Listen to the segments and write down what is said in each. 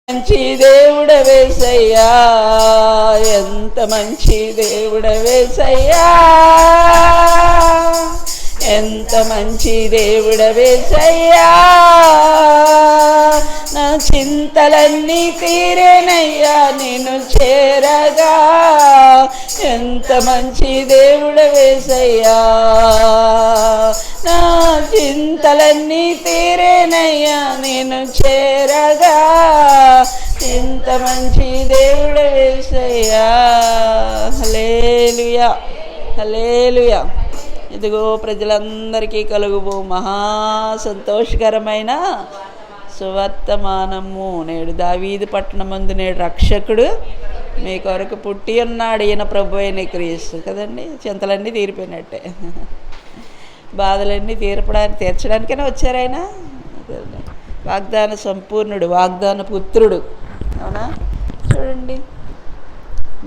మంచి దేవుడవేసయ్యా, ఎంత మంచి దేవుడవేసయ్యా, ఎంత మంచి దేవుడవేసయ్యా, నా చింతలన్నీ తీరేనయ్యా నిన్ను చేరగా, ఎంత మంచి దేవుడవేసయ్యా, నా చింతలన్నీ తీరేనయ్యా నిన్ను చేరగా, ఎంత మంచి దేవుడవేసయ్యా. హల్లెలూయా, హల్లెలూయా. ఇదిగో ప్రజలందరికీ కలుగుబో మహా సంతోషకరమైన సువర్తమానము. నేడు దావీదు పట్టణమందు నేడు రక్షకుడు మీ కొరకు పుట్టి ఉన్నాడు, ఈయన ప్రభు అయిన క్రీస్తు. కదండి, చింతలన్నీ తీరిపోయినట్టే, బాధలన్నీ తీర్చడానికైనా వచ్చారు ఆయన. వాగ్దాన సంపూర్ణుడు, వాగ్దాన పుత్రుడు. అవునా? చూడండి,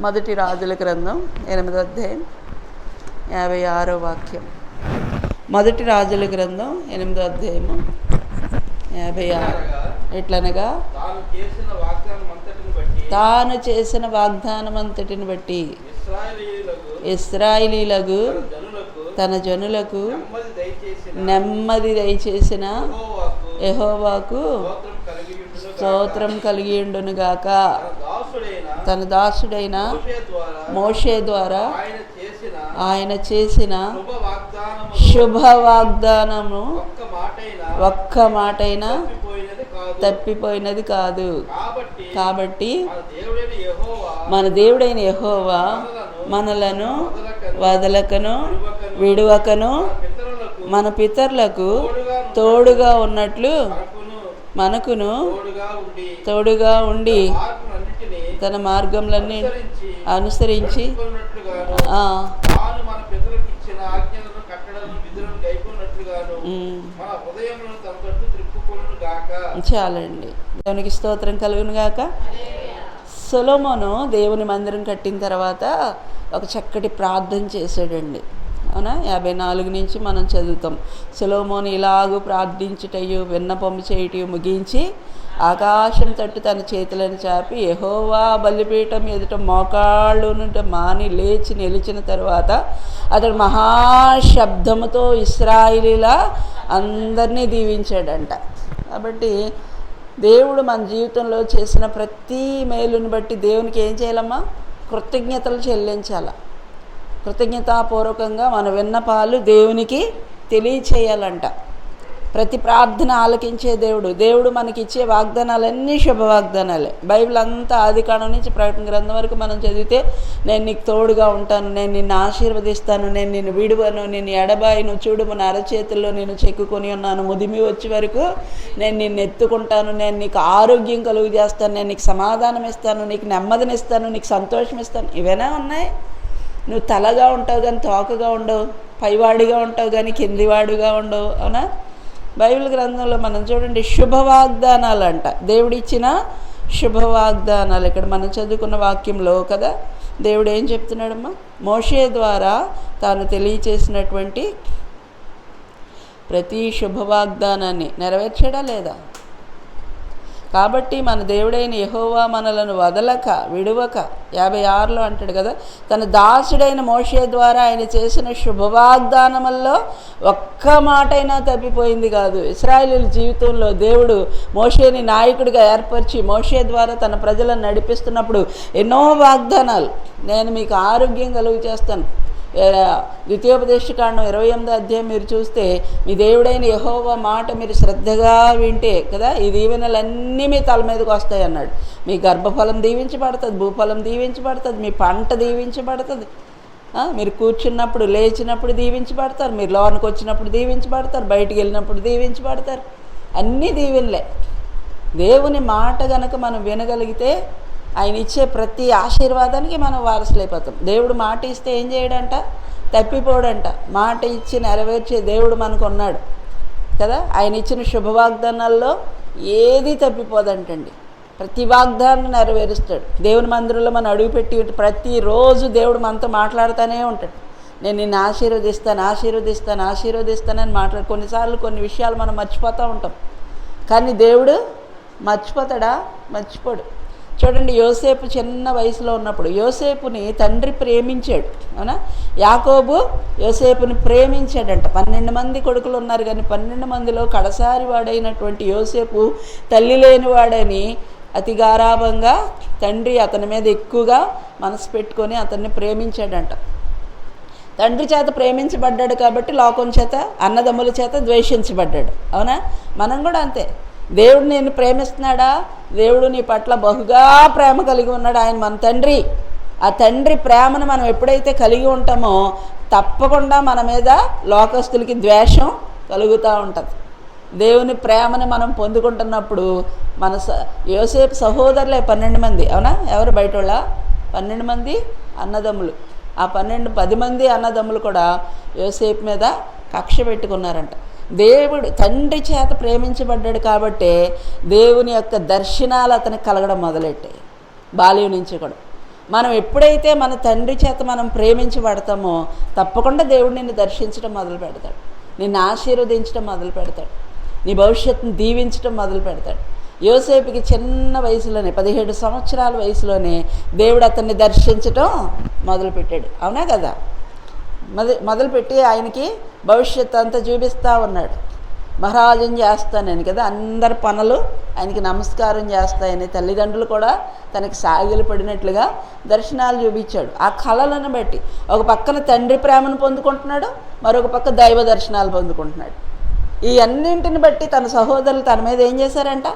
మొదటి రాజుల గ్రంథం 8వ అధ్యాయం 56వ వాక్యం. మొదటి రాజుల గ్రంథం 8వ అధ్యాయము 56. ఎట్లనగా తాను చేసిన వాగ్దానం అంతటిని బట్టి ఇశ్రాయేలీయులకు తన జనులకు నెమ్మది దయచేసిన యెహోవాకు స్తోత్రం కలిగియుండునుగాక. తన దాసుడైన మోషే ద్వారా ఆయన చేసిన శుభ వాగ్దానము ఒక్క మాటైనా తప్పిపోయినది కాదు. కాబట్టి మన దేవుడైన యెహోవా మనలను వదలకను విడువకను మన పితరులకు తోడుగా ఉన్నట్లు మనకును తోడుగా ఉండి తన మార్గములన్నీ అనుసరించి చాలండి. దేవునికి స్తోత్రం కలుగును గాక. సొలొమోను దేవుని మందిరం కట్టిన తర్వాత ఒక చక్కటి ప్రార్థన చేశాడండి. అవునా? 54 నుంచి మనం చదువుతాం. సొలొమోను ఇలాగూ ప్రార్థించుటయు విన్నపము చేయుటయు ముగించి ఆకాశం తట్టు తన చేతులను చాపి యెహోవా బలిపీఠం ఎదుట మోకాళ్ళునుట మాని లేచి నిలిచిన తరువాత అతడు మహాశబ్దముతో ఇశ్రాయేలీల అందరినీ దీవించాడంట. కాబట్టి దేవుడు మన జీవితంలో చేసిన ప్రతి మేలుని బట్టి దేవునికి ఏం చేయాలమ్మా? కృతజ్ఞతలు చెల్లించాల. కృతజ్ఞతాపూర్వకంగా మన విన్నపాలు దేవునికి తెలియచేయాలంట. ప్రతి ప్రార్థన ఆలకించే దేవుడు మనకిచ్చే వాగ్దానాలన్నీ శుభవాగ్దానాలే. బైబిల్ అంతా ఆదికాండం నుంచి ప్రకటన గ్రంథం వరకు మనం చదివితే నేను నీకు తోడుగా ఉంటాను, నేను నిన్ను ఆశీర్వదిస్తాను, నేను నిన్ను విడువను, నిన్ను ఎడబాయిను, చూడుము నా అరచేతుల్లో నేను చెక్కుకొని ఉన్నాను, ముదిమి వచ్చే వరకు నేను నిన్ను ఎత్తుకుంటాను, నేను నీకు ఆరోగ్యం కలుగు చేస్తాను, నేను నీకు సమాధానం ఇస్తాను, నీకు నెమ్మదినిస్తాను, నీకు సంతోషం ఇస్తాను. ఇవేనా ఉన్నాయి? నువ్వు తలగా ఉంటావు కానీ తోకగా ఉండవు, పైవాడిగా ఉంటావు కానీ కిందివాడుగా ఉండవు. అవునా? బైబిల్ గ్రంథంలో మనం చూడండి, శుభవాగ్దానాలు అంట, దేవుడిచ్చిన శుభవాగ్దానాలు. ఇక్కడ మనం చదువుకున్న వాక్యంలో కదా దేవుడు ఏం చెప్తున్నాడమ్మా? మోషే ద్వారా తాను తెలియచేసినటువంటి ప్రతి శుభవాగ్దానాన్ని నెరవేర్చాడా లేదా? కాబట్టి మన దేవుడైన యెహోవా మనలను వదలక విడువక 56లో అంటాడు కదా, తన దాసుడైన మోషే ద్వారా ఆయన చేసిన శుభవాగ్దానముల్లో ఒక్క మాటైనా తప్పిపోయింది కాదు. ఇశ్రాయేలీయుల జీవితంలో దేవుడు మోషేని నాయకుడిగా ఏర్పరిచి మోషే ద్వారా తన ప్రజలను నడిపిస్తున్నప్పుడు ఎన్నో వాగ్దానాలు. నేను మీకు ఆరోగ్యం కలుగు చేస్తాను. ద్వితీయోపదేశకాండం 28వ అధ్యాయం మీరు చూస్తే మీ దేవుడైన యెహోవా మాట మీరు శ్రద్ధగా వింటే కదా ఈ దీవెనలన్నీ మీ తల మీదకి వస్తాయి అన్నాడు. మీ గర్భఫలం దీవించబడుతుంది, భూఫలం దీవించబడుతుంది, మీ పంట దీవించబడుతుంది, మీరు కూర్చున్నప్పుడు లేచినప్పుడు దీవించబడతారు, మీరు లోనికి వచ్చినప్పుడు దీవించబడతారు, బయటికి వెళ్ళినప్పుడు దీవించబడతారు. అన్నీ దీవెనలే. దేవుని మాట గనక మనం వినగలిగితే ఆయన ఇచ్చే ప్రతి ఆశీర్వాదానికి మనం వారసులైపోతాం. దేవుడు మాట ఇస్తే ఏం చేయడంట? తప్పిపోడంట. మాట ఇచ్చి నెరవేర్చే దేవుడు మనకు ఉన్నాడు కదా. ఆయన ఇచ్చిన శుభవాగ్దానాల్లో ఏది తప్పిపోదంటండి. ప్రతి వాగ్దాన్ని నెరవేరుస్తాడు. దేవుని మందిరంలో మనం అడుగుపెట్టి ప్రతిరోజు దేవుడు మనతో మాట్లాడుతూనే ఉంటాడు. నేను నిన్ను ఆశీర్వదిస్తానని కొన్నిసార్లు కొన్ని విషయాలు మనం మర్చిపోతూ ఉంటాం. కానీ దేవుడు మర్చిపోతాడా? మర్చిపోడు. చూడండి, యోసేపు చిన్న వయసులో ఉన్నప్పుడు యోసేపుని తండ్రి ప్రేమించాడు. అవునా? యాకోబు యోసేపుని ప్రేమించాడంట. 12 మంది కొడుకులు ఉన్నారు, కానీ 12 మందిలో కడసారి వాడైనటువంటి యోసేపు తల్లి లేని వాడని అతి గారాభంగా తండ్రి అతని మీద ఎక్కువగా మనసు పెట్టుకొని అతన్ని ప్రేమించాడంట. తండ్రి చేత ప్రేమించబడ్డాడు కాబట్టి లోకం చేత, అన్నదమ్ముల చేత ద్వేషించబడ్డాడు. అవునా? మనం కూడా అంతే. దేవుడు నేను ప్రేమిస్తున్నాడా? దేవుడు నీ పట్ల బహుగా ప్రేమ కలిగి ఉన్నాడు. ఆయన మన తండ్రి. ఆ తండ్రి ప్రేమను మనం ఎప్పుడైతే కలిగి ఉంటామో తప్పకుండా మన మీద లోకస్తులకి ద్వేషం కలుగుతూ ఉంటుంది. దేవుని ప్రేమని మనం పొందుకుంటున్నప్పుడు మన యోసేపు సహోదరులే 12 మంది. అవునా? ఎవరు బయట వాళ్ళ? 12 మంది అన్నదమ్ములు. ఆ 10 మంది అన్నదమ్ములు కూడా యోసేపు మీద కక్ష పెట్టుకున్నారంట. దేవుడు తండ్రి చేత ప్రేమించబడ్డాడు కాబట్టే దేవుని యొక్క దర్శనాలు అతనికి కలగడం మొదలెట్టాయి బాల్యం నుంచి కూడా. మనం ఎప్పుడైతే మన తండ్రి చేత మనం ప్రేమించబడతామో తప్పకుండా దేవుడు నిన్ను దర్శించడం మొదలు పెడతాడు, నిన్ను ఆశీర్వదించడం మొదలు పెడతాడు, నీ భవిష్యత్తును దీవించడం మొదలు పెడతాడు. యోసేపుకి చిన్న వయసులోనే 17 సంవత్సరాల వయసులోనే దేవుడు అతన్ని దర్శించడం మొదలుపెట్టాడు. అవునా కదా? మొదలుపెట్టి ఆయనకి భవిష్యత్తు అంతా చూపిస్తూ ఉన్నాడు. మహారాజుని చేస్తానని కదా, అందరి పనులు ఆయనకి నమస్కారం చేస్తాయని తల్లిదండ్రులు కూడా తనకి సాగిలు పడినట్లుగా దర్శనాలు చూపించాడు. ఆ కళలను బట్టి ఒక పక్కన తండ్రి ప్రేమను పొందుకుంటున్నాడు, మరొక పక్క దైవ దర్శనాలు పొందుకుంటున్నాడు. ఈ అన్నింటిని బట్టి తన సహోదరులు తన మీద ఏం చేశారంట?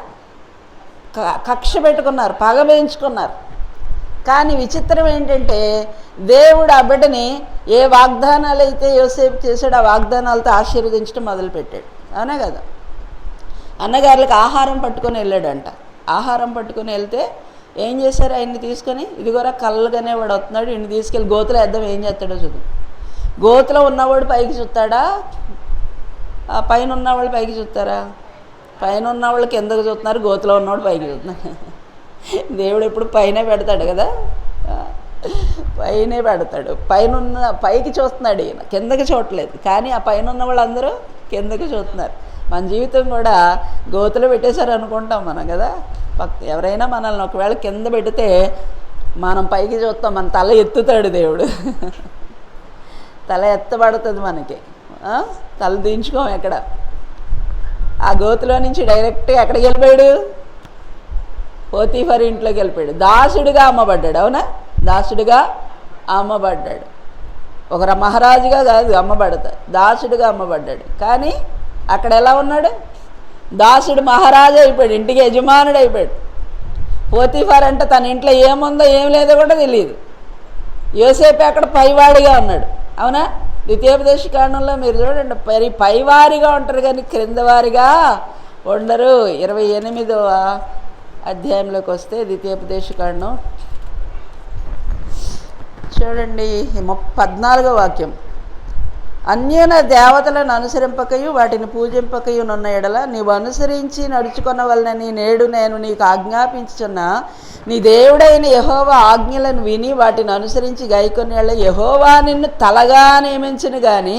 కక్ష పెట్టుకున్నారు, పగ వేయించుకున్నారు. కానీ విచిత్రం ఏంటంటే దేవుడు ఆ బిడ్డని ఏ వాగ్దానాలు అయితే యోసేపు చేశాడు ఆ వాగ్దానాలతో ఆశీర్వదించడం మొదలుపెట్టాడు. అవునా కదా? అన్నగారులకు ఆహారం పట్టుకొని వెళ్ళాడంట. ఆహారం పట్టుకొని వెళ్తే ఏం చేశారు? ఆయన్ని తీసుకొని, ఇదిగోరా కళ్ళగానే వాడు వస్తున్నాడు, ఈయన్ని తీసుకెళ్ళి గోతులో వేద్దాం, ఏం చేస్తాడో చూద్దాం. గోతులో ఉన్నవాడు పైకి చూస్తాడా? ఆ పైన ఉన్నవాళ్ళు పైకి చూస్తారా? పైన ఉన్నవాళ్ళు కిందకు చూస్తున్నారు, గోతులో ఉన్నవాడు పైకి చూస్తున్నారు. దేవుడు ఎప్పుడు పైనే పెడతాడు కదా, పైనే పెడతాడు. పైకి చూస్తున్నాడు ఈయన, కిందకి చూడలేదు. కానీ ఆ పైన ఉన్న వాళ్ళందరూ కిందకి చూస్తున్నారు. మన జీవితం కూడా గోతులో పెట్టేశారు అనుకుంటాం మనం కదా. ఎవరైనా మనల్ని ఒకవేళ కింద పెడితే మనం పైకి చూస్తాం, మన తల ఎత్తుతాడు దేవుడు. తల ఎత్తబడుతుంది మనకి, తల దించుకోం. ఎక్కడ ఆ గోతులో నుంచి డైరెక్ట్గా ఎక్కడికి వెళ్ళిపోయాడు? పోతీఫర్ ఇంట్లోకి వెళ్ళిపోయాడు. దాసుడిగా అమ్మబడ్డాడు. అవునా? దాసుడిగా అమ్మబడ్డాడు. ఒక మహారాజుగా కాదు అమ్మబడతాడు, దాసుడిగా అమ్మబడ్డాడు. కానీ అక్కడ ఎలా ఉన్నాడు? దాసుడు మహారాజు అయిపోయాడు, ఇంటికి యజమానుడు అయిపోయాడు. పోతీఫర్ అంటే తన ఇంట్లో ఏముందో ఏం లేదో కూడా తెలియదు. యోసేపు అక్కడ పైవాడిగా ఉన్నాడు. అవునా? ద్వితీయోపదేశకాండంలో మీరు చూడండి, పైవారిగా ఉంటారు కానీ క్రిందవారిగా ఉండరు. 28వ అధ్యాయంలోకి వస్తే ద్వితీయోపదేశకాండం చూడండి, 14వ వాక్యం. అన్యున దేవతలను అనుసరింపకయు వాటిని పూజింపకయు నున్న ఎడల నీవు అనుసరించి నడుచుకొనవలనని నేడు నేను నీకు ఆజ్ఞాపించుచున్న నీ దేవుడైన యెహోవా ఆజ్ఞలను విని వాటిని అనుసరించి గైకొనేళ్ళ యెహోవా నిన్ను తలగా నియమించును కానీ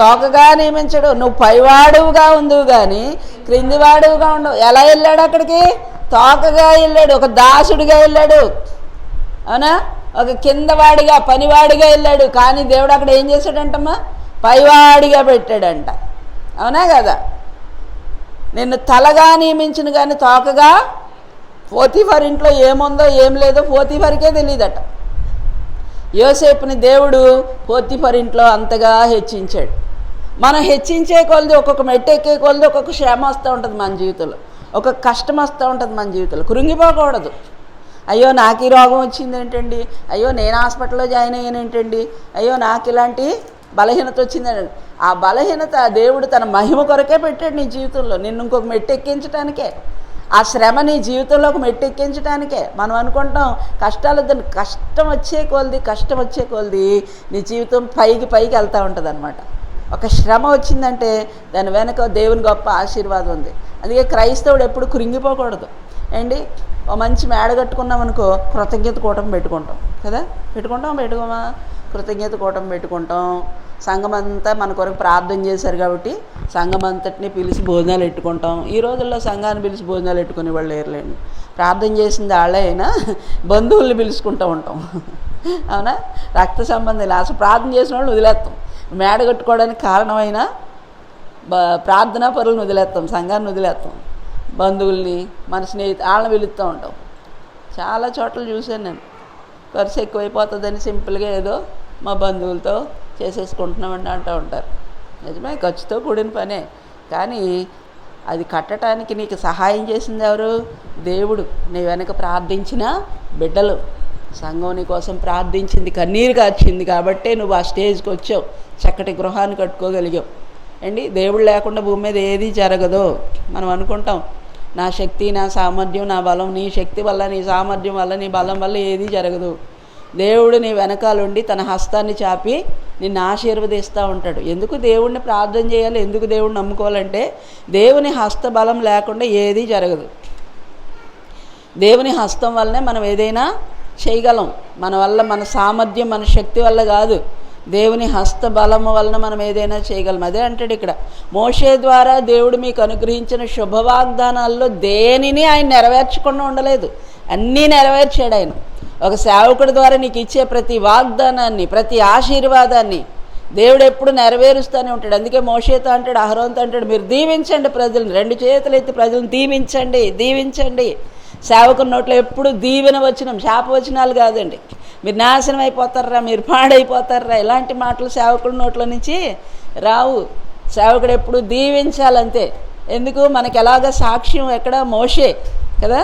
తోకగా నియమించడు. నువ్వు పైవాడుగా ఉందువు కానీ క్రిందివాడుగా ఉండవు. ఎలా వెళ్ళాడు అక్కడికి? తోకగా వెళ్ళాడు, ఒక దాసుడిగా వెళ్ళాడు. అవునా? ఒక కిందవాడిగా పనివాడిగా వెళ్ళాడు. కానీ దేవుడు అక్కడ ఏం చేశాడంటమ్మా? పైవాడిగా పెట్టాడంట. అవునా కదా? నిన్ను తలగా నియమించును కానీ తోకగా. పోతీఫర్ ఇంట్లో ఏముందో ఏం లేదో పోతీఫర్కే తెలియదట. యోసేపుని దేవుడు పోతీఫర్ ఇంట్లో అంతగా హెచ్చించాడు. మనం హెచ్చించే కొలది ఒక్కొక్క మెట్టు ఎక్కే కొలది ఒక్కొక్క శ్రమ వస్తూ ఉంటుంది మన జీవితంలో, ఒక కష్టం వస్తూ ఉంటుంది మన జీవితంలో. కృంగిపోకూడదు. అయ్యో నాకు ఈ రోగం వచ్చింది ఏంటండి, అయ్యో నేను హాస్పిటల్లో జాయిన్ అయ్యాను ఏంటండి, అయ్యో నాకు ఇలాంటి బలహీనత వచ్చిందండి. ఆ బలహీనత దేవుడు తన మహిమ కొరకే పెట్టాడు నీ జీవితంలో, నిన్ను ఇంకొక మెట్టు ఎక్కించడానికే. ఆ శ్రమ నీ జీవితంలో ఒక మెట్టు ఎక్కించడానికే. మనం అనుకుంటాం కష్టాలు వద్దని, కష్టం వచ్చే కొలది నీ జీవితం పైకి వెళ్తూ ఉంటుంది అనమాట. ఒక శ్రమ వచ్చిందంటే దాని వెనక దేవుని గొప్ప ఆశీర్వాదం ఉంది. అందుకే క్రైస్తవుడు ఎప్పుడు కృంగిపోకూడదు ఏంటి. ఓ మంచి మేడ కట్టుకున్నాం అనుకో, కృతజ్ఞత కూటమి పెట్టుకుంటాం కదా. పెట్టుకోమా? కృతజ్ఞత కూటమి పెట్టుకుంటాం, సంఘం అంతా మన కొరకు ప్రార్థన చేశారు కాబట్టి సంఘం అంతటిని పిలిచి భోజనాలు పెట్టుకుంటాం. ఈ రోజుల్లో సంఘాన్ని పిలిచి భోజనాలు పెట్టుకునే వాళ్ళు లేరులేండి. ప్రార్థన చేసింది వాళ్ళే అయినా బంధువుల్ని పిలుచుకుంటూ ఉంటాం. అవునా? రక్త సంబంధాలు అసలు ప్రార్థన చేసిన వాళ్ళు వదిలేస్తాం. మేడ కట్టుకోవడానికి కారణమైన ప్రార్థనా పరులను వదిలేస్తాం, సంఘాన్ని వదిలేస్తాం, బంధువుల్ని మన వాళ్ళని పిలుస్తూ ఉంటాం. చాలా చోట్ల చూశాను నేను. ఖర్చు ఎక్కువైపోతుందని సింపుల్గా ఏదో మా బంధువులతో చేసేసుకుంటున్నామండి అంటూ ఉంటారు. నిజమే, ఖర్చుతో కూడిన పనే. కానీ అది కట్టడానికి నీకు సహాయం చేసింది ఎవరు? దేవుడు. నీ వెనక ప్రార్థించిన బిడ్డలు, సంఘం నీ కోసం ప్రార్థించింది, కన్నీరు కార్చింది కాబట్టే నువ్వు ఆ స్టేజ్కి వచ్చావు, చక్కటి గృహాన్ని కట్టుకోగలిగావు అండి. దేవుడు లేకుండా భూమి మీద ఏది జరగదు. మనం అనుకుంటాం నా శక్తి, నా సామర్థ్యం, నా బలం, నీ శక్తి వల్ల, నీ సామర్థ్యం వల్ల, నీ బలం వల్ల ఏది జరగదు. దేవుడు నీ వెనకాలండి తన హస్తాన్ని చాపి నిన్ను ఆశీర్వదిస్తూ ఉంటాడు. ఎందుకు దేవుడిని ప్రార్థన చేయాలి, ఎందుకు దేవుడిని నమ్ముకోవాలంటే దేవుని హస్త బలం లేకుండా ఏది జరగదు. దేవుని హస్తం వల్లనే మనం ఏదైనా చేయగలం. మన వల్ల, మన సామర్థ్యం, మన శక్తి వల్ల కాదు, దేవుని హస్త బలము వలన మనం ఏదైనా చేయగలం. అదే అంటాడు ఇక్కడ, మోషే ద్వారా దేవుడు మీకు అనుగ్రహించిన శుభవాగ్దానాల్లో దేనిని ఆయన నెరవేర్చకుండా ఉండలేదు, అన్నీ నెరవేర్చాడు ఆయన. ఒక సేవకుడి ద్వారా నీకు ఇచ్చే ప్రతి వాగ్దానాన్ని, ప్రతి ఆశీర్వాదాన్ని దేవుడు ఎప్పుడు నెరవేరుస్తూనే ఉంటాడు. అందుకే మోషేతో అంటాడు, అహరోన్తో అంటాడు, మీరు దీవించండి ప్రజలను, 2 చేతులు ఎత్తి ప్రజలను దీవించండి, దీవించండి. సేవకుని నోట్లో ఎప్పుడు దీవెన వచనం, శాప వచనాలు కాదండి. మీరు నాశనం అయిపోతారా, మీరు పాడైపోతారా, ఇలాంటి మాటలు సేవకుడి నోట్ల నుంచి రావు. సేవకుడు ఎప్పుడు దీవించాలంతే. ఎందుకు? మనకి ఎలాగ సాక్ష్యం ఎక్కడ? మోషే కదా.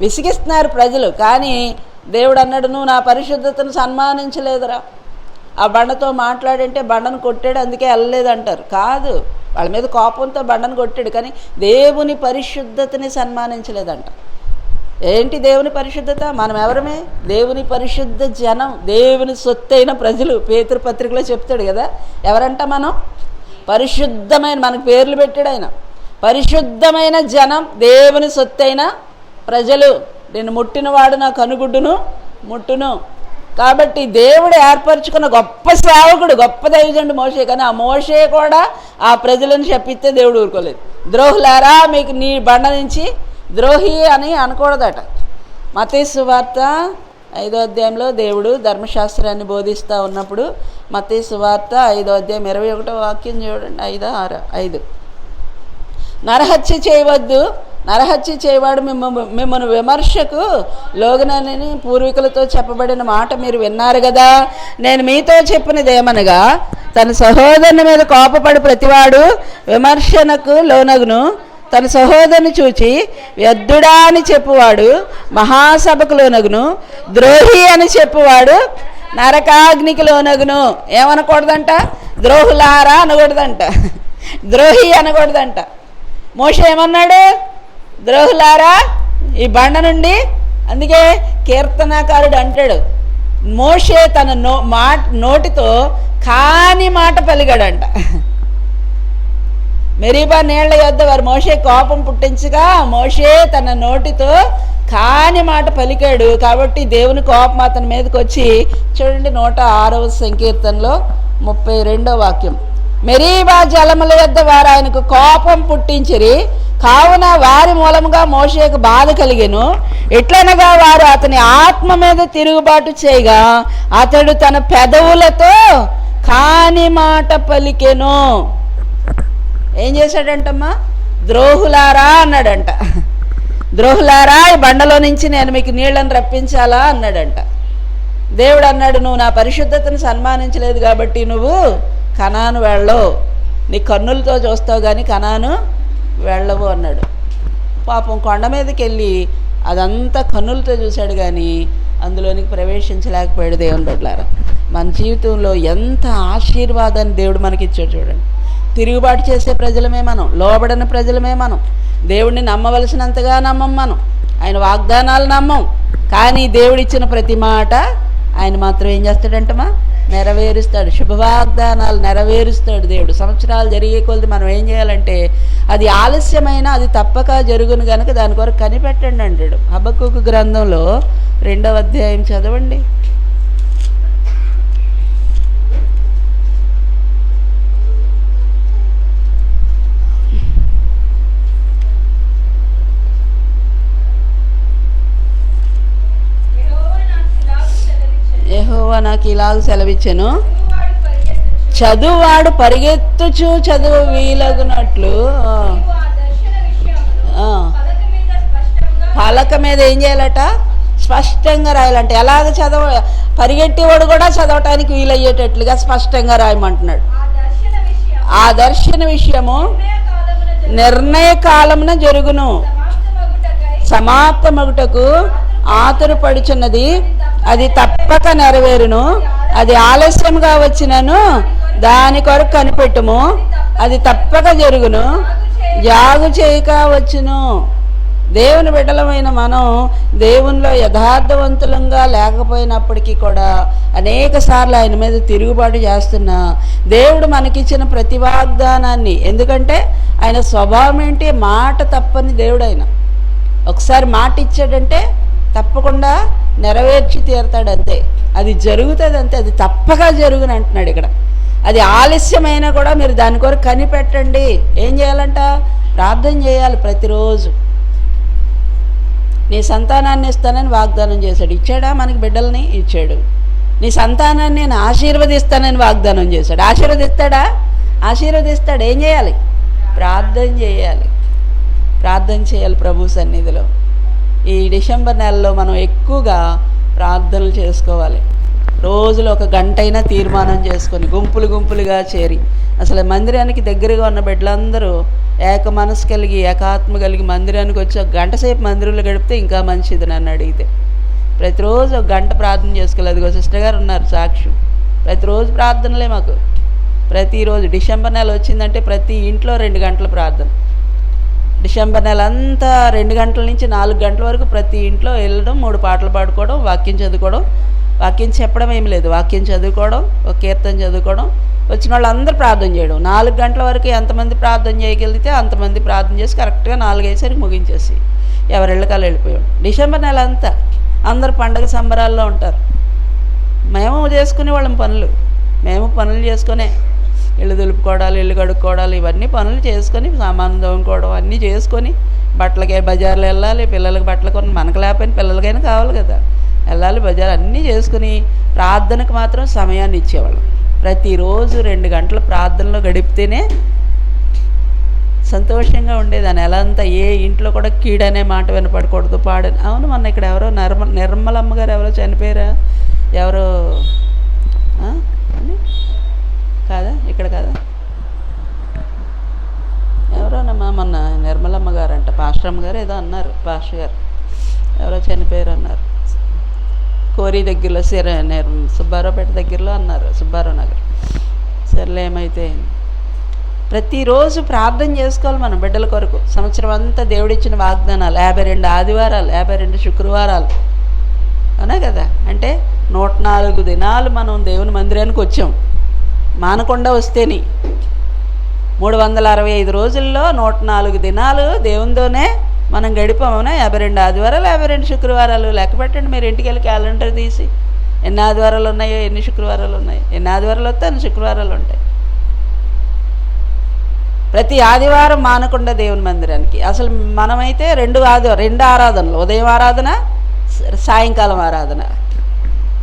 విసిగిస్తున్నారు ప్రజలు, కానీ దేవుడు అన్నాడు, నువ్వు నా పరిశుద్ధతను సన్మానించలేదురా. ఆ బండతో మాట్లాడంటే బండను కొట్టాడు, అందుకే వెళ్ళలేదంటారు. కాదు, వాళ్ళ మీద కోపంతో బండను కొట్టాడు, కానీ దేవుని పరిశుద్ధతని సన్మానించలేదంట. ఏంటి దేవుని పరిశుద్ధత? మనం ఎవరమే? దేవుని పరిశుద్ధ జనం, దేవుని సొత్తైన ప్రజలు. పేతురు పత్రికలో చెప్తాడు కదా, ఎవరంట మనం? పరిశుద్ధమైన, మనకు పేర్లు పెట్టాడు ఆయన. పరిశుద్ధమైన జనం, దేవుని సొత్తైన ప్రజలు. నేను ముట్టినవాడు నా కనుగుడ్డును ముట్టును. కాబట్టి దేవుడు ఏర్పరచుకున్న గొప్ప సేవకుడు, గొప్ప దైవజనుడు మోషే. కానీ ఆ మోషే కూడా ఆ ప్రజలను చెప్పిస్తే దేవుడు ఊరుకోలేదు. ద్రోహులారా, మీకు నీ బండ నుంచి ద్రోహి అని అనకూడదట. మత్తయి సువార్త 5వ అధ్యాయంలో దేవుడు ధర్మశాస్త్రాన్ని బోధిస్తూ ఉన్నప్పుడు, మత్తయి సువార్త 5వ అధ్యాయం 21వ వాక్యం చూడండి. 5 నరహత్య చేయవద్దు, నరహత్య చేయవాడు మిమ్మల్ని విమర్శకు లోగనని పూర్వీకులతో చెప్పబడిన మాట మీరు విన్నారు కదా. నేను మీతో చెప్పినదేమనగా, తన సహోదరుని మీద కోపపడి ప్రతివాడు విమర్శనకు లోనగును. తన సహోదరుని చూచి వ్యర్థుడా అని చెప్పువాడు మహాసభకు లోనగును. ద్రోహి అని చెప్పువాడు నరకాగ్నికి లోనగును. ఏమనకూడదంట? ద్రోహులారా అనకూడదంట, ద్రోహి అనకూడదంట. మోషే ఏమన్నాడు? ద్రోహులారా ఈ బండ నుండి. అందుకే కీర్తనాకారుడు అంటాడు, మోషే తన నోటితో కాని మాట పలిగాడంట. మెరీబా నీళ్ల యొద్ద వారు మోషే కోపం పుట్టించగా మోషే తన నోటితో కాని మాట పలికాడు. కాబట్టి దేవుని కోపం అతని మీదకి వచ్చి, చూడండి 106వ సంకీర్తనలో 32వ వాక్యం, మెరీబా జలముల యొద్ద వారు ఆయనకు కోపం పుట్టించిరి, కావున వారి మూలముగా మోషేకు బాధ కలిగెను. ఎట్లనగా వారు అతని ఆత్మ మీద తిరుగుబాటు చేయగా అతడు తన పెదవులతో కాని మాట పలికెను. ఏం చేశాడంటమ్మా? ద్రోహులారా అన్నాడంట. ద్రోహులారా, ఈ బండలో నుంచి నేను మీకు నీళ్లను రప్పించాలా అన్నాడంట. దేవుడు అన్నాడు, నువ్వు నా పరిశుద్ధతను సన్మానించలేదు కాబట్టి నువ్వు కనాను వెళ్ళవు, నీ కన్నులతో చూస్తావు కానీ కనాను వెళ్ళవు అన్నాడు. పాపం కొండ మీదకి వెళ్ళి అదంతా కన్నులతో చూశాడు కానీ అందులోనికి ప్రవేశించలేకపోయాడు. దేవుని బిడ్డలారా, మన జీవితంలో ఎంత ఆశీర్వాదాన్ని దేవుడు మనకిచ్చాడు చూడండి. తిరుగుబాటు చేసే ప్రజలమే మనం, లోబడని ప్రజలమే మనం. దేవుడిని నమ్మవలసినంతగా నమ్మం మనం, ఆయన వాగ్దానాలు నమ్మం. కానీ దేవుడిచ్చిన ప్రతి మాట ఆయన మాత్రం ఏం చేస్తాడంటమా? నెరవేరుస్తాడు. శుభవాగ్దానాలు నెరవేరుస్తాడు దేవుడు. సంవత్సరాలు జరిగే కొలది మనం ఏం చేయాలంటే, అది ఆలస్యమైనా అది తప్పక జరుగును కనుక దాని కొరకు కనిపెట్టండి అంటాడు. హబక్కూకు గ్రంథంలో 2వ అధ్యాయం చదవండి. యెహోవా నాకు ఇలాగ సెలవిచ్చెను, చదువువాడు పరిగెత్తుచు చదువు వీలగునట్లు పలక మీద ఏం చేయాలట, స్పష్టంగా రాయాలంటే. ఎలాగ పరిగెట్టేవాడు కూడా చదవటానికి వీలయ్యేటట్లుగా స్పష్టంగా రాయమంటున్నాడు. ఆ దర్శన విషయము నిర్ణయ కాలమున జరుగును, సమాప్తమగుటకు ఆతురపడుచున్నది, అది తప్పక నెరవేరును. అది ఆలస్యంగా వచ్చినను దాని కొరకు కనిపెట్టుము, అది తప్పక జరుగును, జాగు చేయక వచ్చును. దేవుని బిడ్డలమైన మనం దేవునిలో యథార్థవంతులంగా లేకపోయినప్పటికీ కూడా అనేక సార్లు ఆయన మీద తిరుగుబాటు చేస్తున్నా దేవుడు మనకిచ్చిన ప్రతి వాగ్దానాన్ని, ఎందుకంటే ఆయన స్వభావం ఏంటి, మాట తప్పని దేవుడు. ఆయన ఒకసారి మాట ఇచ్చాడంటే తప్పకుండా నెరవేర్చి తీరుతాడు, అంతే. అది జరుగుతుంది అంతే, అది తప్పగా జరుగుని అంటున్నాడు ఇక్కడ. అది ఆలస్యమైనా కూడా మీరు దాని కొరకు కనిపెట్టండి. ఏం చేయాలంట, ప్రార్థన చేయాలి ప్రతిరోజు. నీ సంతానాన్ని ఇస్తానని వాగ్దానం చేశాడు, ఇచ్చాడా? మనకి బిడ్డల్ని ఇచ్చాడు. నీ సంతానాన్ని నేను ఆశీర్వదిస్తానని వాగ్దానం చేశాడు, ఆశీర్వదిస్తాడా? ఆశీర్వదిస్తాడు. ఏం చేయాలి? ప్రార్థన చేయాలి, ప్రార్థన చేయాలి ప్రభు సన్నిధిలో. ఈ డిసెంబర్ నెలలో మనం ఎక్కువగా ప్రార్థనలు చేసుకోవాలి. రోజులో 1 గంట అయినా తీర్మానం చేసుకొని గుంపులు గుంపులుగా చేరి, అసలు మందిరానికి దగ్గరగా ఉన్న బిడ్డలందరూ ఏక మనసు కలిగి ఏకాత్మ కలిగి మందిరానికి వచ్చి 1 గంట సేపు మందిరంలో గడిపితే ఇంకా మంచిది నన్ను అడిగితే. ప్రతిరోజు 1 గంట ప్రార్థన చేసుకోవాలి. అదిగో సిస్టర్ గారు ఉన్నారు సాక్షి. ప్రతిరోజు ప్రార్థనలే మాకు. ప్రతిరోజు డిసెంబర్ నెల వచ్చిందంటే ప్రతి ఇంట్లో 2 గంటల ప్రార్థన. డిసెంబర్ నెల అంతా 2 గంటల నుంచి 4 గంటల వరకు ప్రతి ఇంట్లో వెళ్ళడం, 3 పాటలు పాడుకోవడం, వాక్యం చదువుకోవడం. వాక్యం చెప్పడం ఏమి లేదు, వాక్యం చదువుకోవడం, ఒక కీర్తన చదువుకోవడం, వచ్చిన వాళ్ళందరూ ప్రార్థన చేయడం. 4 గంటల వరకు ఎంతమంది ప్రార్థన చేయగలిగితే అంతమంది ప్రార్థన చేసి కరెక్ట్గా 4 అయ్యేసరికి ముగించేసి ఎవరిళ్ళకాలు వెళ్ళిపోయాం. డిసెంబర్ నెల అంతా అందరు పండగ సంబరాల్లో ఉంటారు. మేము చేసుకునే వాళ్ళం పనులు, మేము పనులు చేసుకునే ఇల్లు దులుపుకోవడాలు, ఇల్లు కడుక్కోవడాలు, ఇవన్నీ పనులు చేసుకొని సామాను దోముకోవడం అన్నీ చేసుకొని బట్టలకి బజార్లో వెళ్ళాలి, పిల్లలకి బట్టలు కొని, మనకు లేకపోయినా పిల్లలకైనా కావాలి కదా, వెళ్ళాలి బజార్, అన్నీ చేసుకుని ప్రార్థనకు మాత్రం సమయాన్ని ఇచ్చేవాళ్ళం. ప్రతిరోజు 2 గంటల ప్రార్థనలో గడిపితేనే సంతోషంగా ఉండేది. ఆ నెల అంతా ఏ ఇంట్లో కూడా కీడనే మాట వినపడకూడదు, పాడని. అవును, మొన్న ఇక్కడ ఎవరో నిర్మలమ్మ గారు ఎవరో చనిపోయారా, ఎవరో కాదా, ఇక్కడ కాదా, ఎవరోనమ్మా మొన్న నిర్మలమ్మ గారు అంట, పాస్టర్ అమ్మ గారు ఏదో అన్నారు, పాస్టర్ గారు ఎవరో చనిపోయారు అన్నారు. కోరి దగ్గరలో సుబ్బారావుపేట దగ్గరలో అన్నారు, సుబ్బారావు నగర్. సర్లే, ఏమైతే ప్రతిరోజు ప్రార్థన చేసుకోవాలి మనం బిడ్డల కొరకు. సంవత్సరం అంతా దేవుడిచ్చిన వాగ్దానాలు, 52 ఆదివారాలు, 52 శుక్రవారాలు, అవునా కదా. అంటే 104 దినాలు మనం దేవుని మందిరానికి వచ్చాం. మానకుండా వస్తేని 365 రోజుల్లో 104 దినాలు దేవునితోనే మనం గడిపామన్నా. 52 ఆదివారాలు, 52 శుక్రవారాలు. లెక్క పెట్టండి మీరు, ఇంటికి వెళ్ళి క్యాలెండర్ తీసి ఎన్ని ఆదివారాలు ఉన్నాయో, ఎన్ని శుక్రవారాలు ఉన్నాయి. ఎన్ని ఆదివారాలు వస్తే అన్ని శుక్రవారాలు ఉంటాయి. ప్రతి ఆదివారం మానకుండా దేవుని మందిరానికి. అసలు మనమైతే 2 ఆరాధనలు, ఉదయం ఆరాధన, సాయంకాలం ఆరాధన,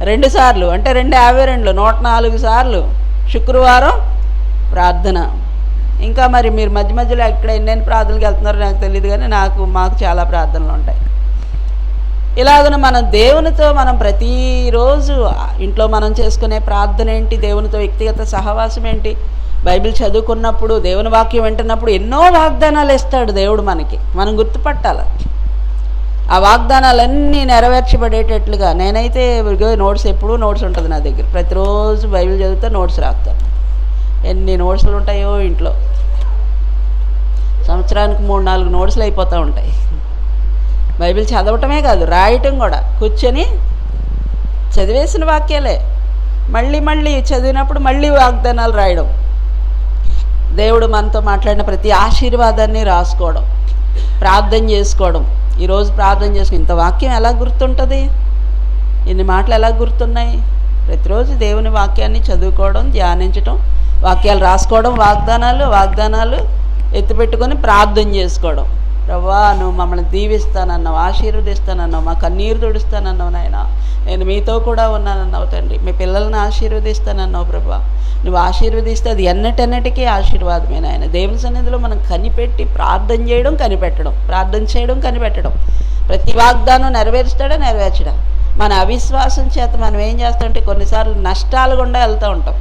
2 సార్లు, అంటే 2 52, 104 సార్లు శుక్రవారం ప్రార్థన. ఇంకా మరి మీరు మధ్య మధ్యలో ఎక్కడ ఎన్నెన్ని ప్రార్థనలకు వెళ్తున్నారో నాకు తెలియదు, కానీ మాకు చాలా ప్రార్థనలు ఉంటాయి. ఇలాగన మనం దేవునితో మనం ప్రతిరోజు ఇంట్లో మనం చేసుకునే ప్రార్థన ఏంటి, దేవునితో వ్యక్తిగత సహవాసం ఏంటి, బైబిల్ చదువుకున్నప్పుడు, దేవుని వాక్యం వింటున్నప్పుడు ఎన్నో వాగ్దానాలు ఇస్తాడు దేవుడు మనకి. మనం గుర్తుపట్టాలి ఆ వాగ్దానాలన్నీ నెరవేర్చబడేటట్లుగా. నేనైతే నోట్స్, ఎప్పుడూ నోట్స్ ఉంటుంది నా దగ్గర. ప్రతిరోజు బైబిల్ చదివితే నోట్స్ రాస్తాను. ఎన్ని నోట్స్లు ఉంటాయో ఇంట్లో. సంవత్సరానికి 3-4 నోట్స్లు అయిపోతూ ఉంటాయి. బైబిల్ చదవటమే కాదు, రాయటం కూడా. కూర్చొని చదివేసిన వాక్యాలే మళ్ళీ మళ్ళీ చదివినప్పుడు మళ్ళీ వాగ్దానాలు రాయడం, దేవుడు మనతో మాట్లాడిన ప్రతి ఆశీర్వాదాన్ని రాసుకోవడం, ప్రార్థన చేసుకోవడం. ఈరోజు ప్రార్థన చేసుకుని ఇంత వాక్యం ఎలా గుర్తుంటుంది, ఇన్ని మాటలు ఎలా గుర్తున్నాయి? ప్రతిరోజు దేవుని వాక్యాన్ని చదువుకోవడం, ధ్యానించడం, వాక్యాలు రాసుకోవడం, వాగ్దానాలు ఎత్తిపెట్టుకొని ప్రార్థన చేసుకోవడం. ప్రభువా నువ్వు మమ్మల్ని దీవిస్తానన్నావు, ఆశీర్వదిస్తానన్నావు, మా కన్నీరు తుడుస్తానన్నావు నాయన. నేను మీతో కూడా ఉన్నానన్నావు తండ్రి. మీ పిల్లల్ని ఆశీర్వదిస్తానన్నావు ప్రభువా. నువ్వు ఆశీర్వదిస్తే అది ఎన్నటెన్నటికీ ఆశీర్వాదమే నాయన. దేవుని సన్నిధిలో మనం కనిపెట్టి ప్రార్థన చేయడం, కనిపెట్టడం, ప్రార్థన చేయడం, కనిపెట్టడం. ప్రతి వాగ్దానం నెరవేరుస్తాడా, నెరవేర్చడా? మన అవిశ్వాసం చేత మనం ఏం చేస్తామంటే కొన్నిసార్లు నష్టాలు గుండా వెళ్తూ ఉంటాం.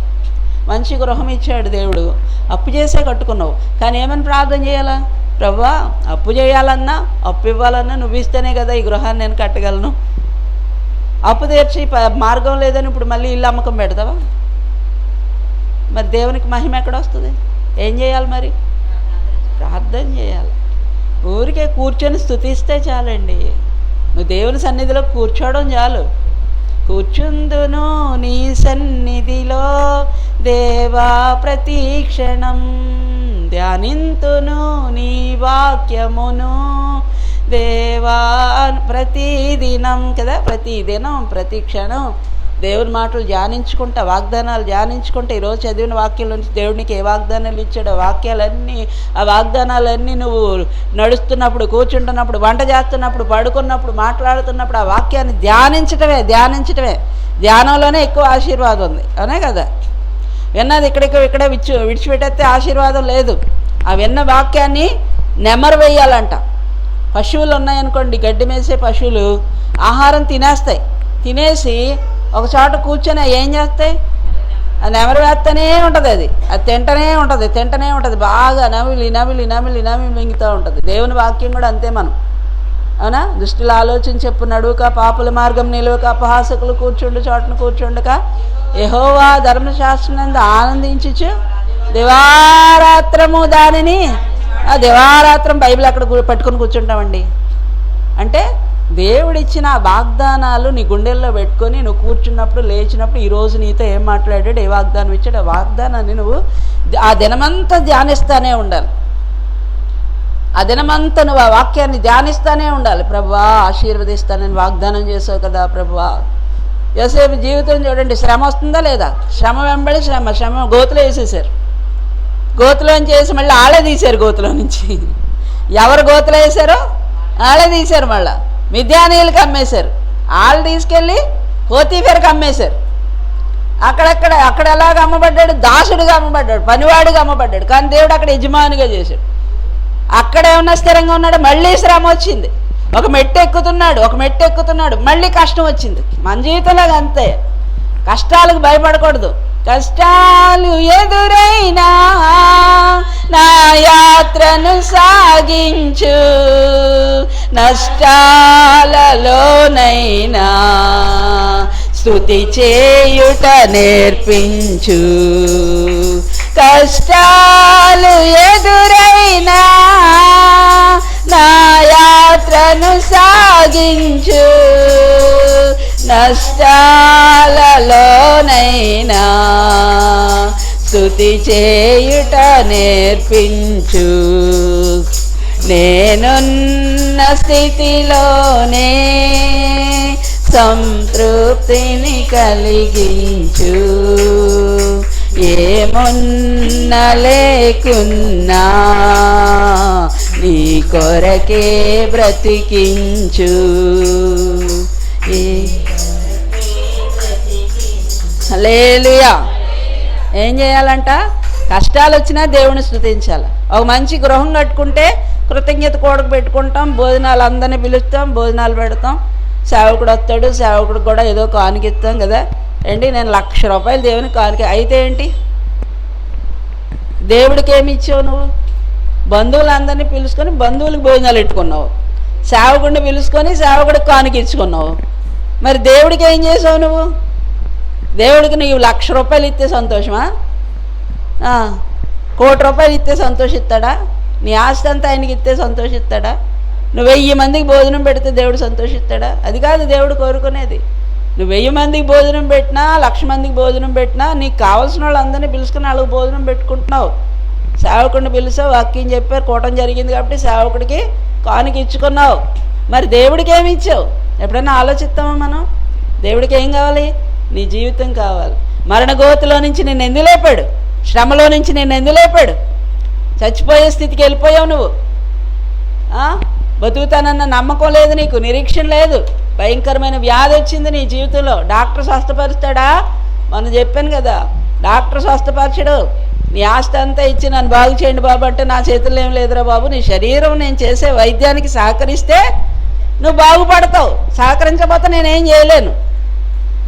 మంచి గృహం ఇచ్చాడు దేవుడు, అప్పు చేసే కట్టుకున్నావు, కానీ ఏమని ప్రార్థన చేయాలా? ప్రభువా అప్పు చేయాలన్నా, అప్పు ఇవ్వాలన్నా నువ్వు ఇస్తేనే కదా ఈ గృహాన్ని నేను కట్టగలను. అప్పు తీర్చి మార్గం లేదని ఇప్పుడు మళ్ళీ ఇల్లు అమ్మకం పెడతావా? మరి దేవునికి మహిమ ఎక్కడ వస్తుంది? ఏం చేయాలి మరి? ప్రార్థన చేయాలి. ఊరికే కూర్చొని స్తుతిస్తే చాలండి. నువ్వు దేవుని సన్నిధిలో కూర్చోవడం చాలు. కూర్చుందును నీ సన్నిధిలో దేవా ప్రతిక్షణం, ధ్యానింతును నీ వాక్యమును దేవా ప్రతిదినం కదా, ప్రతిదినం ప్రతి క్షణం దేవుని మాటలు ధ్యానించుకుంటా, వాగ్దానాలు ధ్యానించుకుంటా. ఈరోజు చదివిన వాక్యం నుంచి దేవునికి ఏ వాగ్దానాలు ఇచ్చాడో వాక్యాలన్నీ, ఆ వాగ్దానాలన్నీ నువ్వు నడుస్తున్నప్పుడు, కూర్చుంటున్నప్పుడు, వంట చేస్తున్నప్పుడు, పడుకున్నప్పుడు, మాట్లాడుతున్నప్పుడు ఆ వాక్యాన్ని ధ్యానించటమే. ధ్యానంలోనే ఎక్కువ ఆశీర్వాదం ఉంది, అవునే కదా? విన్నది ఇక్కడ విడిచిపెట్టేస్తే ఆశీర్వాదం లేదు. ఆ విన్న వాక్యాన్ని నెమరు వేయాలంట. పశువులు ఉన్నాయనుకోండి, గడ్డి మేసే పశువులు ఆహారం తినేస్తాయి. తినేసి ఒక చోట కూర్చొని ఏం చేస్తాయి? అది నెమరు వేస్తూనే ఉంటుంది. అది తింటనే ఉంటుంది. బాగా నమిలి మింగుతూ ఉంటుంది. దేవుని వాక్యం కూడా అంతే. మనం అవునా? దుష్టుల ఆలోచన చెప్పు నడువుక, పాపుల మార్గం నిలువక, అపహాసకులు చోటను కూర్చుండక, యెహోవా ధర్మశాస్త్రం ఆనందించుచు దివారాత్రము దానిని, దివారాత్రం బైబిల్ అక్కడ పట్టుకొని కూర్చుంటామండి. అంటే దేవుడిచ్చిన వాగ్దానాలు నీ గుండెల్లో పెట్టుకొని నువ్వు కూర్చున్నప్పుడు, లేచినప్పుడు ఈరోజు నీతో ఏం మాట్లాడాడు, ఏ వాగ్దానం ఇచ్చాడు, ఆ వాగ్దానాన్ని నువ్వు ఆ దినమంతా ధ్యానిస్తూనే ఉండాలి. ఆ దినమంతా నువ్వు ఆ వాక్యాన్ని ధ్యానిస్తూనే ఉండాలి. ప్రభువా ఆశీర్వదిస్తానని వాగ్దానం చేసావు కదా ప్రభువా. యోసేపు జీవితం చూడండి, శ్రమ వస్తుందా లేదా? శ్రమ వెంబడి శ్రమ గోతులో వేసేసారు. గోతులోంచి వేసి మళ్ళీ ఆళ్ళే తీశారు. గోతులో నుంచి ఎవరు గోతులో వేసారో ఆళ్ళే తీశారు. మళ్ళీ మిద్యానీయులకి అమ్మేశారు. వాళ్ళు తీసుకెళ్ళి పోతీఫెరుకు అమ్మేశారు. అక్కడ ఎలాగ అమ్మబడ్డాడు? దాసుడిగా అమ్మబడ్డాడు, పనివాడిగా అమ్మబడ్డాడు. కానీ దేవుడు అక్కడ యజమానిగా చేశాడు. అక్కడేమన్నా స్థిరంగా ఉన్నాడు, మళ్ళీ శ్రమ వచ్చింది. ఒక మెట్టు ఎక్కుతున్నాడు, మళ్ళీ కష్టం వచ్చింది. మన జీవితంలో అంతే. కష్టాలకు భయపడకూడదు. కష్టాలు ఎదురైనా నా యాత్రను సాగించు, నష్టాలలోనైనా స్తుతి చేయుట నేర్పించు. కష్టాలు ఎదురైనా నా యాత్రను సాగించు, నష్టాలలోనైనా స్తుతి చేయుట నేర్పించు. నేనున్న స్థితిలోనే సంతృప్తిని కలిగించు, ఏమున్న లేకున్నా నీ కొరకే బ్రతికించు. హల్లెలూయా. ఏం చేయాలంట? కష్టాలు వచ్చినా దేవుని స్తుతించాలి. ఒక మంచి గృహం కట్టుకుంటే కృతజ్ఞత కూడకు పెట్టుకుంటాం, భోజనాలు అందరినీ పిలుస్తాం, భోజనాలు పెడతాం, సేవకుడు వస్తాడు, సేవకుడికి కూడా ఏదో కానుకిస్తాం కదా. ఏంటి, నేను ₹1,00,000 దేవునికి కానుక అయితే ఏంటి? దేవుడికి ఏమి ఇచ్చావు నువ్వు? బంధువులందరినీ పిలుచుకొని బంధువులకు భోజనాలు పెట్టుకున్నావు, సేవకుడిని పిలుచుకొని సేవకుడికి కానుక ఇచ్చుకున్నావు. మరి దేవుడికి ఏం చేసావు నువ్వు? దేవుడికి నీవు ₹1,00,000 ఇస్తే సంతోషమా? ₹1,00,00,000 ఇస్తే సంతోషిస్తాడా? నీ ఆస్తి అంతా ఆయనకి ఇస్తే సంతోషిస్తాడా? నువ్వు 1000 మందికి భోజనం పెడితే దేవుడు సంతోషిస్తాడా? అది కాదు దేవుడు కోరుకునేది. నువ్వు 1000 మందికి భోజనం పెట్టినా, 1,00,000 మందికి భోజనం పెట్టినా, నీకు కావాల్సిన వాళ్ళందరినీ పిలుచుకుని వాళ్ళకి భోజనం పెట్టుకుంటున్నావు. సేవకుడిని పిలిచావు, వాక్యం చెప్పారు, కూటం జరిగింది కాబట్టి సేవకుడికి కానుక ఇచ్చుకున్నావు. మరి దేవుడికి ఏమి ఇచ్చావు? ఎప్పుడైనా ఆలోచిస్తామా మనం? దేవుడికి ఏం కావాలి? నీ జీవితం కావాలి. మరణ గోతులో నుంచి నేను ఎందుకు లేపాడు? శ్రమలో నుంచి నేను ఎందుకు లేపాడు? చచ్చిపోయే స్థితికి వెళ్ళిపోయావు నువ్వు. బతుకుతానన్న నమ్మకం లేదు, నీకు నిరీక్షణ లేదు, భయంకరమైన వ్యాధి వచ్చింది నీ జీవితంలో. డాక్టర్ స్వస్థపరుస్తాడా? మనం చెప్పాను కదా, డాక్టర్ స్వస్థపరచడు. నీ ఆస్తి అంతా ఇచ్చి నన్ను బాగు చేయండి బాబు అంటే నా చేతుల్లో ఏం లేదురా బాబు. నీ శరీరం నేను చేసే వైద్యానికి సహకరిస్తే నువ్వు బాగుపడతావు, సహకరించకపోతే నేనేం చేయలేను.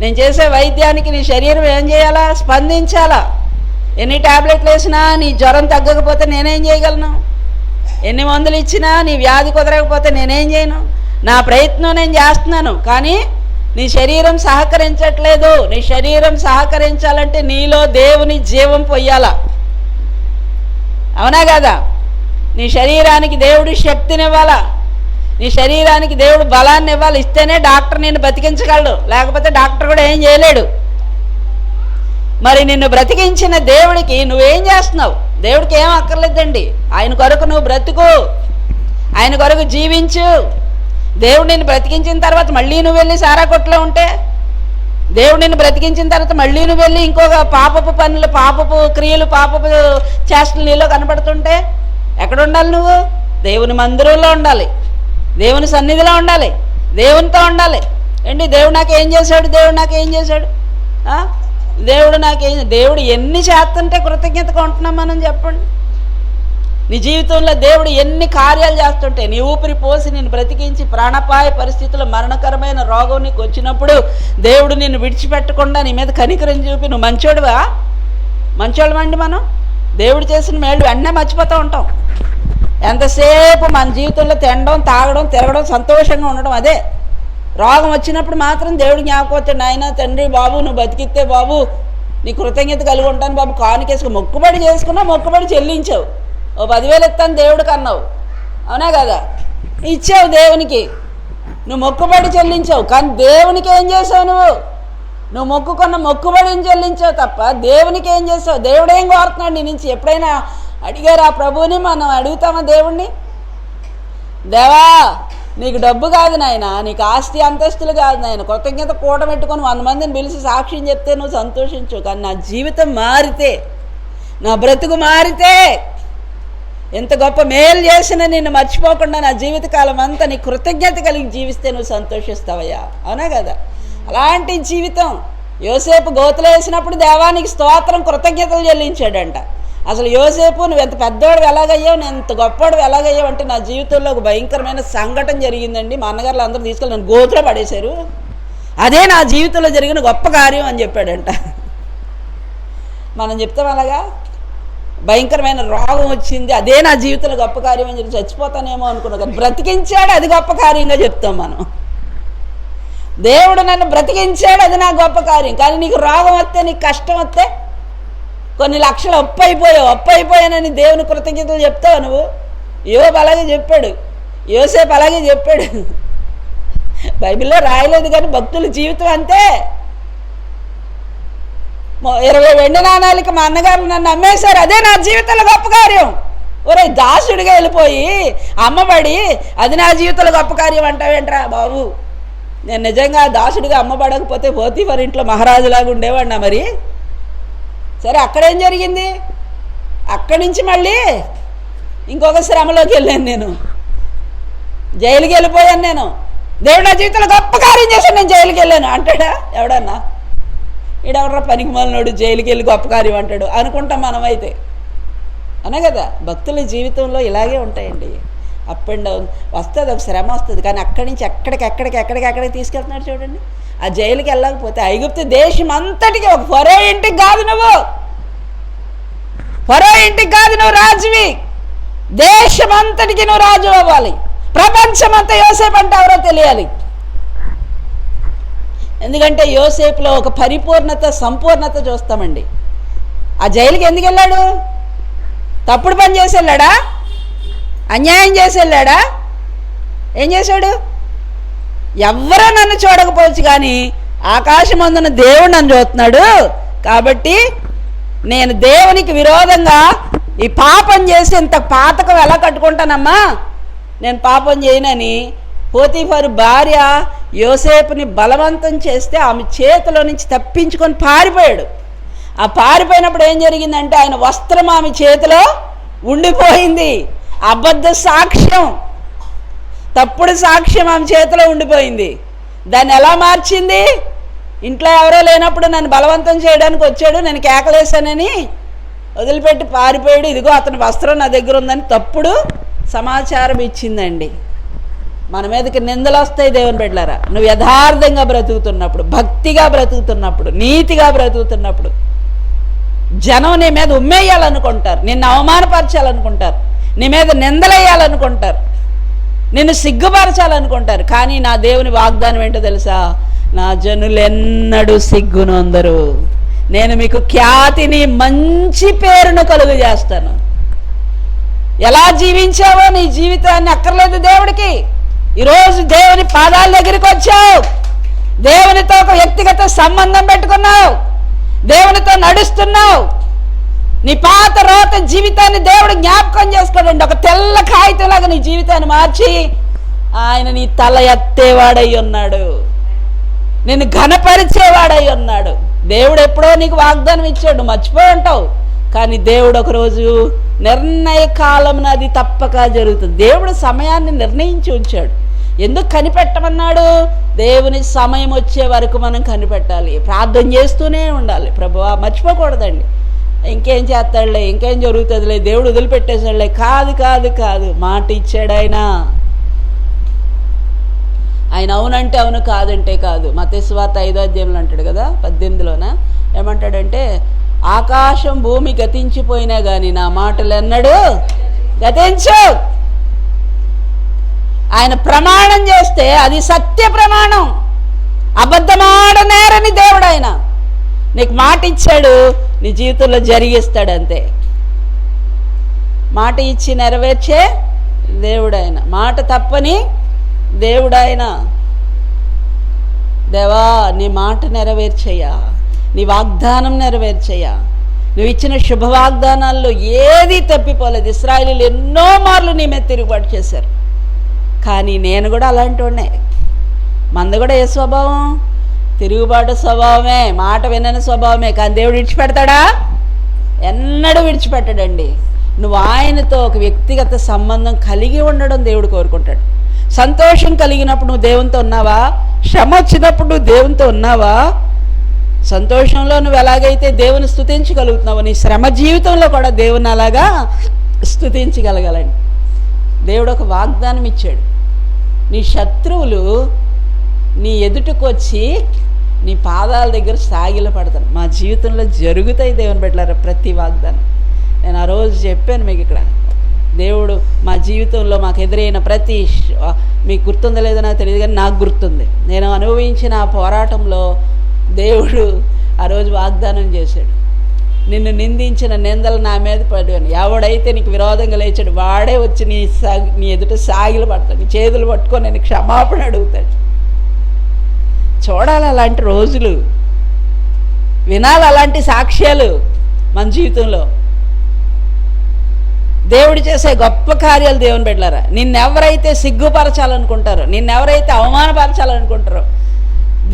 నేను చేసే వైద్యానికి నీ శరీరం ఏం చేయాలా? స్పందించాలా. ఎన్ని టాబ్లెట్లు వేసినా నీ జ్వరం తగ్గకపోతే నేనేం చేయగలను? ఎన్ని మందులు ఇచ్చినా నీ వ్యాధి కుదరకపోతే నేనేం చేయను? నా ప్రయత్నం నేను చేస్తున్నాను, కానీ నీ శరీరం సహకరించట్లేదు. నీ శరీరం సహకరించాలంటే నీలో దేవుని జీవం పొయ్యాల, అవునా కదా? నీ శరీరానికి దేవుడు శక్తినివ్వాలా, నీ శరీరానికి దేవుడు బలాన్ని ఇవ్వాలి. ఇస్తేనే డాక్టర్ నిన్ను బ్రతికించగలడు, లేకపోతే డాక్టర్ కూడా ఏం చేయలేడు. మరి నిన్ను బ్రతికించిన దేవుడికి నువ్వేం చేస్తున్నావు? దేవుడికి ఏం అక్కర్లేదండి. ఆయన కొరకు నువ్వు బ్రతుకు, ఆయన కొరకు జీవించు. దేవుడు నిన్ను బ్రతికించిన తర్వాత మళ్ళీ నువ్వు వెళ్ళి సారా కొట్లో ఉంటే, దేవుడు నిన్ను బ్రతికించిన తర్వాత మళ్ళీ నువ్వు వెళ్ళి ఇంకొక పాపపు పనులు, పాపపు క్రియలు, పాపపు చేష్టలు నీలో కనపడుతుంటే ఎక్కడ ఉండాలి? నువ్వు దేవుని మందిరంలో ఉండాలి, దేవుని సన్నిధిలో ఉండాలి, దేవునితో ఉండాలి. ఏంటి దేవుడు నాకేం చేశాడు, దేవుడు నాకేం చేశాడు, దేవుడు ఎన్ని చేస్తుంటే కృతజ్ఞతగా ఉంటున్నాం మనం చెప్పండి. నీ జీవితంలో దేవుడు ఎన్ని కార్యాలు చేస్తుంటే, నీ ఊపిరి పోసి నిన్ను బ్రతికించి ప్రాణాపాయ పరిస్థితుల్లో మరణకరమైన రోగం నీకు వచ్చినప్పుడు దేవుడు నిన్ను విడిచిపెట్టకుండా నీ మీద కనికరం చూపి నువ్వు మంచోడువా? మంచోళ్ళమండి మనం. దేవుడు చేసిన మేళ్ళు వెంటనే మర్చిపోతూ ఉంటాం. ఎంతసేపు మన జీవితంలో తినడం, తాగడం, తిరగడం, సంతోషంగా ఉండడం, అదే. రోగం వచ్చినప్పుడు మాత్రం దేవుడు జ్ఞాపకం వస్తే, నాయన తండ్రి బాబు నువ్వు బతికిస్తే బాబు నీ కృతజ్ఞత కలిగి ఉంటాను బాబు, కానుకేసుకు మొక్కుబడి చేసుకున్నావు, మొక్కుబడి చెల్లించావు, ఓ 10,000 ఇస్తాను దేవుడికి అన్నావు, అవునా కదా? ఇచ్చావు దేవునికి, నువ్వు మొక్కుబడి చెల్లించావు. కానీ దేవునికి ఏం చేసావు? నువ్వు మొక్కుకున్న మొక్కుబడిని చెల్లించావు తప్ప దేవునికి ఏం చేసావు? దేవుడు ఏం కోరుతున్నాడు నీ నుంచి? ఎప్పుడైనా అడిగారు ఆ ప్రభువుని? మనం అడుగుతామా దేవుణ్ణి? దేవా నీకు డబ్బు కాదు నాయన, నీకు ఆస్తి అంతస్తులు కాదు నాయన, కృతజ్ఞత కూడబెట్టుకొని 100 మందిని పిలిచి సాక్ష్యం చెప్తే నువ్వు సంతోషించు. కానీ నా జీవితం మారితే, నా బ్రతుకు మారితే, ఎంత గొప్ప మేలు చేసిన నిన్ను మర్చిపోకుండా నా జీవితకాలం అంతా నీ కృతజ్ఞత కలిగి జీవిస్తే నువ్వు సంతోషిస్తావయ్యా, అవునా కదా? అలాంటి జీవితం యోసేపు గోతులు వేసినప్పుడు దేవానికి స్తోత్రం, కృతజ్ఞతలు చెల్లించాడంట. అసలు యోసేపు నువ్వు ఎంత పెద్దవాడు ఎలాగయ్యావు, నేను ఎంత గొప్పవాడు ఎలాగయ్యావు అంటే, నా జీవితంలో ఒక భయంకరమైన సంఘటన జరిగిందండి, మా అన్నగారులు అందరూ తీసుకెళ్ళి నన్ను గోతులో పడేశారు, అదే నా జీవితంలో జరిగిన గొప్ప కార్యం అని చెప్పాడంట. మనం చెప్తాం అలాగా? భయంకరమైన రోగం వచ్చింది, అదే నా జీవితంలో గొప్ప కార్యం అని చెప్పి చచ్చిపోతానేమో అనుకున్నా, కానీ బ్రతికించాడు, అది గొప్ప కార్యంగా చెప్తాం మనం. దేవుడు నన్ను బ్రతికించాడు, అది నా గొప్ప కార్యం. కానీ నీకు రోగం వస్తే, నీకు కష్టం వస్తే, కొన్ని లక్షలు అప్పైపోయానని దేవుని కృతజ్ఞతలు చెప్తావు నువ్వు? యోబు అలాగే చెప్పాడు, యోసేపు అలాగే చెప్పాడు. బైబిల్లో రాయలేదు కానీ భక్తుల జీవితం అంతే. 20 వెండి నాణాలకి మా అన్నగారు నన్ను అమ్మేశారు, అదే నా జీవితంలో గొప్ప కార్యం. ఒరే దాసుడిగా వెళ్ళిపోయి అమ్మబడి అది నా జీవితంలో గొప్ప కార్యం అంటావేంట్రా బాబు? నేను నిజంగా దాసుడిగా అమ్మబడకపోతే పోతీఫర్ ఇంట్లో మహారాజులాగా ఉండేవాడినా మరి? సరే, అక్కడేం జరిగింది? అక్కడి నుంచి మళ్ళీ ఇంకొక శ్రమలోకి వెళ్ళాను, నేను జైలుకి వెళ్ళిపోయాను. నేను దేవుడు నా జీవితంలో గొప్ప కార్యం చేశాను, నేను జైలుకి వెళ్ళాను అంటాడా ఎవడన్నా? ఈడెవడరా పనికి మాలినోడు జైలుకి వెళ్ళి గొప్ప కార్యం అంటాడు అనుకుంటాం మనమైతే, అనే కదా? భక్తుల జీవితంలో ఇలాగే ఉంటాయండి, అప్ అండ్ డౌన్ వస్తుంది, ఒక శ్రమ వస్తుంది. కానీ అక్కడి నుంచి ఎక్కడికి తీసుకెళ్తున్నాడు చూడండి. ఆ జైలుకి వెళ్ళకపోతే ఐగుప్తు దేశం అంతటికి, ఒక ఫరో ఇంటికి కాదు నువ్వు, ఫరో ఇంటికి కాదు నువ్వు రాజువి, దేశం అంతటికి నువ్వు రాజు అవ్వాలి. ప్రపంచం అంతా యోసేపు అంటే ఎవరో తెలియాలి. ఎందుకంటే యోసేపులో ఒక పరిపూర్ణత, సంపూర్ణత చూస్తామండి. ఆ జైలుకి ఎందుకు వెళ్ళాడు? తప్పుడు పని చేసి వెళ్ళాడా? అన్యాయం చేసి వెళ్ళాడా? ఏం చేశాడు? ఎవరో నన్ను చూడకపోవచ్చు, కానీ ఆకాశమందున దేవుడు నన్ను చూస్తున్నాడు, కాబట్టి నేను దేవునికి విరోధంగా ఈ పాపం చేసి ఇంత పాతకం ఎలా కట్టుకుంటానమ్మా, నేను పాపం చేయనని పోతీఫరు భార్య యోసేపుని బలవంతం చేస్తే ఆమె చేతిలో నుంచి తప్పించుకొని పారిపోయాడు. ఆ పారిపోయినప్పుడు ఏం జరిగిందంటే, ఆయన వస్త్రం ఆమె చేతిలో ఉండిపోయింది. అబద్ధ సాక్ష్యం, తప్పుడు సాక్ష్యం ఆమె చేతిలో ఉండిపోయింది. దాన్ని ఎలా మార్చింది? ఇంట్లో ఎవరో లేనప్పుడు నన్ను బలవంతం చేయడానికి వచ్చాడు, నేను కేకలేశానని వదిలిపెట్టి పారిపోయాడు, ఇదిగో అతని వస్త్రం నా దగ్గర ఉందని తప్పుడు సమాచారం ఇచ్చిందండి. మన మీదకి నిందలు వస్తాయి దేవుని బిడ్డలారా. నువ్వు యథార్థంగా బ్రతుకుతున్నప్పుడు, భక్తిగా బ్రతుకుతున్నప్పుడు, నీతిగా బ్రతుకుతున్నప్పుడు జనం నీ మీద ఉమ్మేయాలనుకుంటారు, నిన్ను అవమానపరచాలనుకుంటారు, నీ మీద నిందలేయాలనుకుంటారు, నిన్ను సిగ్గుపరచాలనుకుంటారు. కానీ నా దేవుని వాగ్దానం ఏంటో తెలుసా? నా జనులెన్నడూ సిగ్గునొందరు, నేను మీకు ఖ్యాతిని మంచి పేరును కలుగు చేస్తాను. ఎలా జీవించావో నీ జీవితాన్ని అక్కర్లేదు దేవుడికి. ఈరోజు దేవుని పాదాల దగ్గరికి వచ్చావు, దేవునితో ఒక వ్యక్తిగత సంబంధం పెట్టుకున్నావు, దేవునితో నడుస్తున్నావు. నీ పాత రోత జీవితాన్ని దేవుడు జ్ఞాపకం చేసుకోడండి. ఒక తెల్ల కాగితంలాగా నీ జీవితాన్ని మార్చి ఆయన నీ తల ఎత్తేవాడై ఉన్నాడు, నిన్ను ఘనపరిచేవాడై ఉన్నాడు. దేవుడు ఎప్పుడో నీకు వాగ్దానం ఇచ్చాడు, మర్చిపోయి ఉంటావు. కానీ దేవుడు ఒకరోజు నిర్ణయ కాలంలో అది తప్పక జరుగుతుంది. దేవుడు సమయాన్ని నిర్ణయించి ఉంచాడు. ఎందుకు కనిపెట్టమన్నాడు? దేవుని సమయం వచ్చే వరకు మనం కనిపెట్టాలి, ప్రార్థన చేస్తూనే ఉండాలి. ప్రభువా మర్చిపోకూడదండి, ఇంకేం చేస్తాడులే, ఇంకేం జరుగుతుందిలే, దేవుడు వదిలిపెట్టేసాడులే. కాదు కాదు కాదు, మాట ఇచ్చాడు ఆయన. ఆయన అవునంటే అవును, కాదంటే కాదు. మత్తయి సువార్త 5వ అధ్యాయంలో అంటాడు కదా, 18లోన ఏమంటాడంటే, ఆకాశం భూమి గతించిపోయినా కానీ నా మాటలు ఎన్నడూ గతించు. ఆయన ప్రమాణం చేస్తే అది సత్య ప్రమాణం, అబద్ధమాడనేరని దేవుడు. ఆయన నీకు మాట ఇచ్చాడు, నీ జీవితంలో జరిగిస్తాడు అంతే. మాట ఇచ్చి నెరవేర్చే దేవుడు ఆయన, మాట తప్పని దేవుడు ఆయన. దేవా నీ మాట నెరవేర్చయ్యా, నీ వాగ్దానం నెరవేర్చయ్యా. నువ్వు ఇచ్చిన శుభవాగ్దానాల్లో ఏది తప్పిపోలేదు. ఇశ్రాయేలీయులు ఎన్నో మార్లు నీ మీద తిరుగుబాటు చేశారు, కానీ నేను కూడా అలాంటి వాడినే. మంది కూడా ఏ స్వభావం? తిరుగుబాటు స్వభావమే, మాట వినని స్వభావమే. కానీ దేవుడు విడిచిపెడతాడా? ఎన్నడూ విడిచిపెట్టడండి. నువ్వు ఆయనతో ఒక వ్యక్తిగత సంబంధం కలిగి ఉండడం దేవుడు కోరుకుంటాడు. సంతోషం కలిగినప్పుడు నువ్వు దేవునితో ఉన్నావా? శ్రమ వచ్చినప్పుడు నువ్వు దేవునితో ఉన్నావా? సంతోషంలో నువ్వు ఎలాగైతే దేవుని స్తుతించగలుగుతున్నావో, నీ శ్రమ జీవితంలో కూడా దేవుని అలాగా స్తుతించగలగాలండి. దేవుడు ఒక వాగ్దానం ఇచ్చాడు. నీ శత్రువులు నీ ఎదుటకు వచ్చి నీ పాదాల దగ్గర సాగిల పడతారు. మా జీవితంలో జరుగుతాయి దేవుని బిడ్డలారా ప్రతి వాగ్దానం. నేను ఆ రోజు చెప్పాను మీకు ఇక్కడ, దేవుడు మా జీవితంలో మాకు ఎదురైన ప్రతి, మీకు గుర్తుందో లేదో నాకు తెలియదు కానీ నాకు గుర్తుంది, నేను అనుభవించిన ఆ పోరాటంలో దేవుడు ఆ రోజు వాగ్దానం చేశాడు, నిన్ను నిందించిన నిందలు నా మీద పడివాను, ఎవడైతే నీకు విరోధంగా లేచాడు వాడే వచ్చి నీ ఎదుట సాగిలు పడతాడు, నీ చేతులు పట్టుకొని నేను క్షమాపణ అడుగుతాడు. చూడాలి అలాంటి రోజులు, వినాలి అలాంటి సాక్ష్యాలు మన జీవితంలో. దేవుడు చేసే గొప్ప కార్యాలు దేవుని బిడ్డలారా. నిన్నెవరైతే సిగ్గుపరచాలనుకుంటారో, నిన్నెవరైతే అవమానపరచాలనుకుంటారో,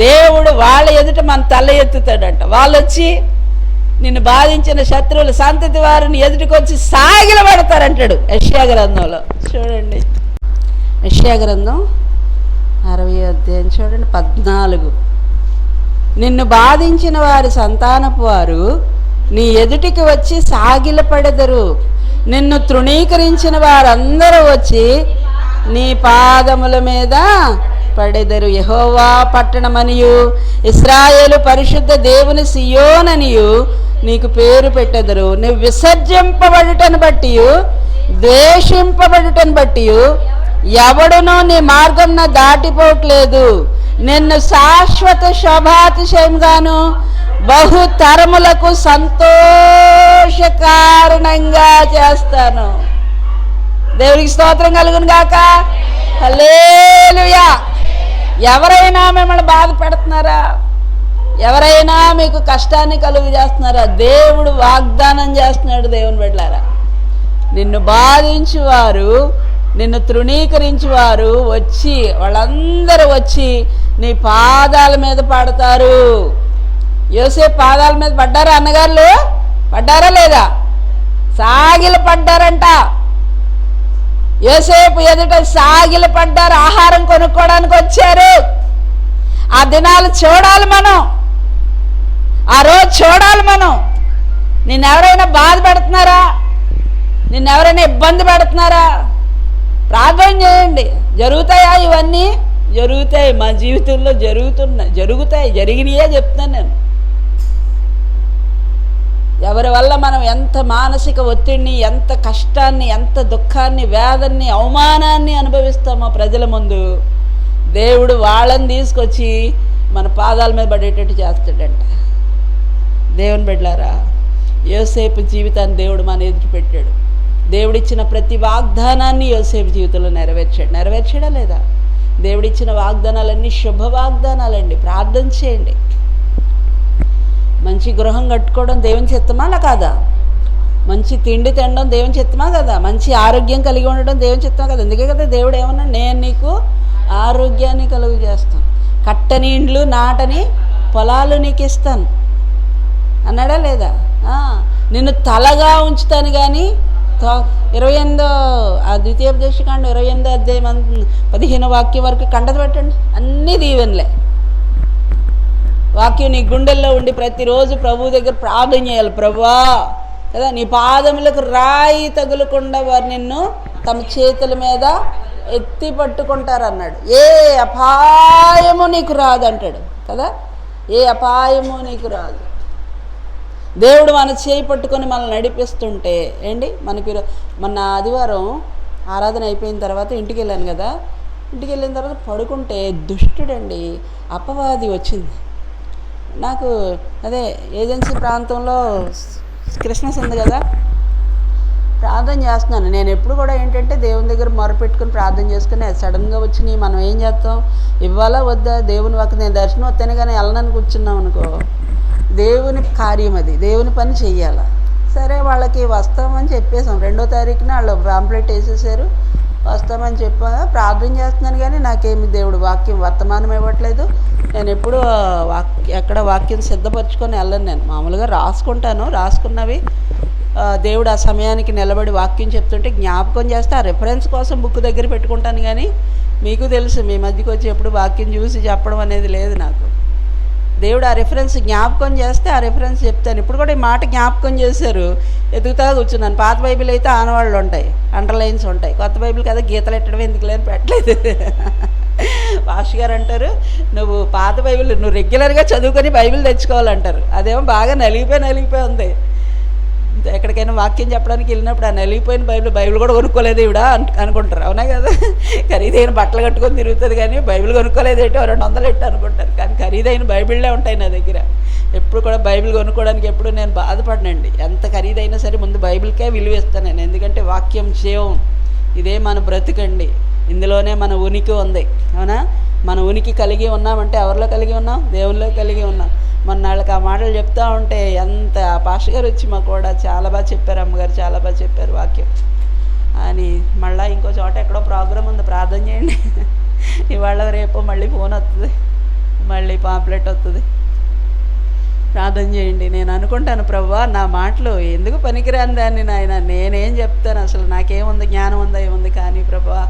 దేవుడు వాళ్ళ ఎదుట మన తల ఎత్తుతాడంట. వాళ్ళు వచ్చి నిన్ను బాధించిన శత్రువుల సంతతి వారిని ఎదుటికి వచ్చి సాగిల పడతారంటాడు యెషయా గ్రంథంలో. చూడండి, యెషయా గ్రంథం 60వ అధ్యాయం చూడండి, 14. నిన్ను బాధించిన వారి సంతానపు వారు నీ ఎదుటికి వచ్చి సాగిల పడెదరు, నిన్ను తృణీకరించిన వారందరూ వచ్చి నీ పాదముల మీద పడెదరు. యెహోవా పట్టణమనియు ఇశ్రాయేలు పరిశుద్ధ దేవుని సియోననియు నీకు పేరు పెట్టెదరు. నువ్వు విసర్జింపబడుటను బట్టి, ద్వేషింపబడుటను బట్టి ఎవడునూ నీ మార్గం దాటిపోవట్లేదు. నిన్ను శాశ్వత శోభాతిశయంగాను బహుతరములకు సంతోష కారణంగా చేస్తాను. దేవునికి స్తోత్రం కలుగును గాక. హల్లెలూయా. ఎవరైనా మిమ్మల్ని బాధ పెడుతున్నారా? ఎవరైనా మీకు కష్టాన్ని కలుగు చేస్తున్నారా? దేవుడు వాగ్దానం చేస్తున్నాడు దేవుని బిడ్డలారా, నిన్ను బాధించువారు, నిన్ను తృణీకరించువారు వచ్చి, వాళ్ళందరూ వచ్చి నీ పాదాల మీద పడతారు. యోసేపు పాదాల మీద పడ్డారా అన్నగారులు? పడ్డారా లేదా? సాగిలు పడ్డారంట. యోసేపు ఎదుట సాగిల పడ్డారు, ఆహారం కొనుక్కోవడానికి వచ్చారు. ఆ దినాలు చూడాలి మనం, ఆ రోజు చూడాలి మనం. నిన్నెవరైనా బాధ పెడుతున్నారా? నిన్నెవరైనా ఇబ్బంది పెడుతున్నారా? ప్రార్థన చేయండి. జరుగుతాయా? ఇవన్నీ జరుగుతాయి, మా జీవితంలో జరుగుతాయి, జరిగినాయే చెప్తున్నాను నేను. ఎవరి వల్ల మనం ఎంత మానసిక ఒత్తిడిని, ఎంత కష్టాన్ని, ఎంత దుఃఖాన్ని, వేదన్ని, అవమానాన్ని అనుభవిస్తామో ప్రజల ముందు, దేవుడు వాళ్ళని తీసుకొచ్చి మన పాదాల మీద పడేటట్టు చేస్తాడంట. దేవుని బిడ్డలారా, యోసేపు జీవితాన్ని దేవుడు మన ఎదుటి పెట్టాడు. దేవుడిచ్చిన ప్రతి వాగ్దానాన్ని యోసేపు జీవితంలో నెరవేర్చాడా లేదా? దేవుడిచ్చిన వాగ్దానాలన్నీ శుభ వాగ్దానాలండి. ప్రార్థన చేయండి. మంచి గృహం కట్టుకోవడం దేవుని చిత్తమా కాదా? మంచి తిండి తినడం దేవుని చిత్తమా కదా? మంచి ఆరోగ్యం కలిగి ఉండడం దేవుని చిత్తమా కదా? అందుకే కదా దేవుడు ఏమన్నాడు, నేను నీకు ఆరోగ్యాన్ని కలుగు చేస్తాను, కట్టని ఇండ్లు నాటని పొలాలు నీకు ఇస్తాను అన్నాడా లేదా? నిన్ను తలగా ఉంచుతాను కానీ 28 ద్వితీయోపదేశకాండం 28 అధ్యాయం 15 వాక్యం వరకు కంటది పెట్టండి. అన్నీ దీవెనలే. వాక్యం నీ గుండెల్లో ఉండి ప్రతిరోజు ప్రభు దగ్గర ప్రార్థన చేయాలి. ప్రభువా కదా, నీ పాదములకు రాయి తగులకుండా వారు నిన్ను తమ చేతుల మీద ఎత్తి పట్టుకుంటారు అన్నాడు. ఏ అపాయము నీకు రాదు అంటాడు కదా. ఏ అపాయము నీకు రాదు. దేవుడు మన చేయి పట్టుకొని మనల్ని నడిపిస్తుంటే ఏంటి, మనకి మొన్న ఆదివారం ఆరాధన అయిపోయిన తర్వాత ఇంటికి వెళ్ళాను కదా. ఇంటికి వెళ్ళిన తర్వాత పడుకుంటే దుష్టుడండి, అపవాది వచ్చింది నాకు. అదే ఏజెన్సీ ప్రాంతంలో క్రిస్మస్ ఉంది కదా, ప్రార్థన చేస్తున్నాను. నేను ఎప్పుడు కూడా ఏంటంటే దేవుని దగ్గర మొరపెట్టుకుని ప్రార్థన చేసుకుని సడన్గా వచ్చి మనం ఏం చేస్తాం, ఇవ్వాలా వద్దా దేవుని వాక్కు. నేను దర్శనం వస్తేనే కానీ వెళ్ళనని కూర్చున్నాం అనుకో, దేవుని కార్యం అది, దేవుని పని చెయ్యాలా. సరే వాళ్ళకి వస్తామని చెప్పేసాం. 2వ తారీఖున వాళ్ళు పాంప్లెట్ వేసేసారు, వస్తామని చెప్పా. ప్రార్థన చేస్తున్నాను కానీ నాకేమి దేవుడు వాక్యం వర్తమానం ఇవ్వట్లేదు. నేను ఎప్పుడు ఎక్కడ వాక్యం సిద్ధపరచుకొని వెళ్ళను. నేను మామూలుగా రాసుకున్నవి దేవుడు ఆ సమయానికి నిలబడి వాక్యం చెప్తుంటే జ్ఞాపకం చేస్తే ఆ రిఫరెన్స్ కోసం బుక్ దగ్గర పెట్టుకుంటాను. కానీ మీకు తెలుసు, మీ మధ్యకి వచ్చి ఎప్పుడు వాక్యం చూసి చెప్పడం అనేది లేదు నాకు. దేవుడు ఆ రిఫరెన్స్ జ్ఞాపకం చేస్తే ఆ రిఫరెన్స్ చెప్తాను. ఇప్పుడు కూడా ఈ మాట జ్ఞాపకం చేశారు, ఎదుగుతా కూర్చున్నాను. పాత బైబిల్ అయితే ఆనవాళ్ళు ఉంటాయి, అండర్లైన్స్ ఉంటాయి. కొత్త బైబిల్ కదా గీతలు ఎట్టడం ఎందుకు లేని పెట్టలేదు. పాష్ గారు అంటారు, నువ్వు పాత బైబిల్ నువ్వు రెగ్యులర్గా చదువుకొని బైబిల్ తెచ్చుకోవాలంటారు. అదేమో బాగా నలిగిపోయి ఉంది. ఎక్కడికైనా వాక్యం చెప్పడానికి వెళ్ళినప్పుడు ఆ నలిగిపోయిన బైబిల్ కూడా కొనుక్కోలేదు ఇవిడ అనుకుంటారు. అవునా కదా? ఖరీదైన బట్టలు కట్టుకొని తిరుగుతుంది కానీ బైబిల్ కొనుక్కోలేదు ఏంటో 200 ఎట్టు అనుకుంటారు. కానీ ఖరీదైన బైబిళ్ళే ఉంటాయి నా దగ్గర. ఎప్పుడు కూడా బైబిల్ కొనుక్కోవడానికి ఎప్పుడు నేను బాధపడనండి. ఎంత ఖరీదైనా సరే ముందు బైబిల్కే విలువ ఇస్తాను నేను. ఎందుకంటే వాక్యం జీవం, ఇదే మన బ్రతుకండి, ఇందులోనే మన ఉనికి ఉంది. అవునా? మన ఉనికి కలిగి ఉన్నామంటే ఎవరిలో కలిగి ఉన్నాం? దేవునిలో కలిగి ఉన్నాం. మొన్న వాళ్ళకి ఆ మాటలు చెప్తా ఉంటే ఎంత పాస్టర్ గారు వచ్చి మాకు కూడా చాలా బాగా చెప్పారు, అమ్మగారు చాలా బాగా చెప్పారు వాక్యం అని. మళ్ళీ ఇంకో చోట ఎక్కడో ప్రోగ్రామ్ ఉంది, ప్రార్థన చేయండి. ఇవాళ రేపు మళ్ళీ ఫోన్ వస్తుంది, మళ్ళీ పాంప్లెట్ వస్తుంది, ప్రార్థన చేయండి. నేను అనుకుంటాను, ప్రభువా నా మాటలు ఎందుకు పనికిరాని దాన్ని నాయన, నేనేం చెప్తాను, అసలు నాకేముంది, జ్ఞానం ఉందా ఏముంది. కానీ ప్రభువా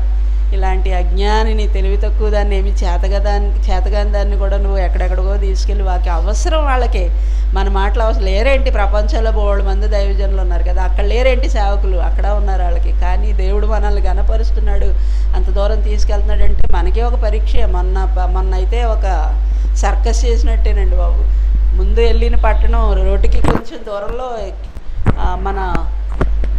ఇలాంటి అజ్ఞానిని, తెలివి తక్కువ దాన్ని, ఏమి చేతగాని దాన్ని కూడా నువ్వు ఎక్కడెక్కడికో తీసుకెళ్ళి వాకి అవసరం వాళ్ళకి. మన మాటలు అవసరం లేరేంటి? ప్రపంచంలో 3 మంది దైవజనులు ఉన్నారు కదా, అక్కడ లేరేంటి సేవకులు? అక్కడ ఉన్నారు వాళ్ళకి. కానీ దేవుడు మనల్ని గణపరుస్తున్నాడు, అంత దూరం తీసుకెళ్తున్నాడంటే మనకే ఒక పరీక్ష. మొన్న అయితే ఒక సర్కస్ చేసినట్టేనండి బాబు. ముందు వెళ్ళిన పట్టణం రోడ్డుకి కొంచెం దూరంలో, మన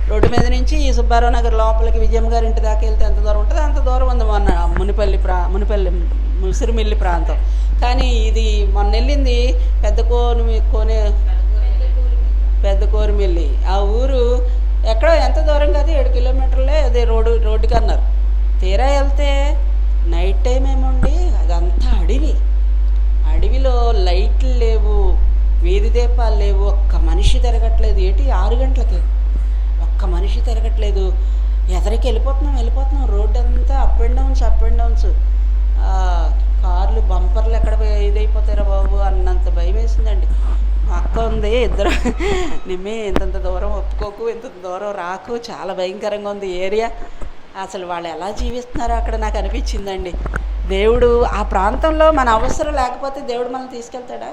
రోడ్డు మీద నుంచి ఈ సుబ్బారావు నగర్ లోపలికి విజయం గారి ఇంటి దాకా వెళ్తే ఎంత దూరం ఉంటుంది అంత దూరం ఉంది మొన్న మునిపల్లి ముసిరిమిల్లి ప్రాంతం. కానీ ఇది మొన్న వెళ్ళింది పెద్ద కోరిమిల్లి. ఆ ఊరు ఎక్కడో ఎంత దూరం కాదు, 7 కిలోమీటర్లే. అదే రోడ్డుకి అన్నారు. తీరా వెళ్తే నైట్ టైం ఏమండి, అదంతా అడవిలో లైట్లు లేవు, వీధి దీపాలు లేవు, ఒక్క మనిషి తిరగట్లేదు. 6 గంటలకి ఒక్క మనిషి తిరగట్లేదు. ఎదరికి వెళ్ళిపోతున్నాం. రోడ్డు అంతా అప్ అండ్ డౌన్స్. కార్లు బంపర్లు ఎక్కడ ఇదైపోతారా బాబు అన్నంత భయం వేసిందండి. మా అక్క ఉంది, ఇద్దరు నిమ్మి ఇంతంత దూరం ఒప్పుకోకు, ఇంత దూరం రాకు, చాలా భయంకరంగా ఉంది ఏరియా. అసలు వాళ్ళు ఎలా జీవిస్తున్నారో అక్కడ నాకు అనిపించిందండి. దేవుడు ఆ ప్రాంతంలో మన అవసరం లేకపోతే దేవుడు మనల్ని తీసుకెళ్తాడా?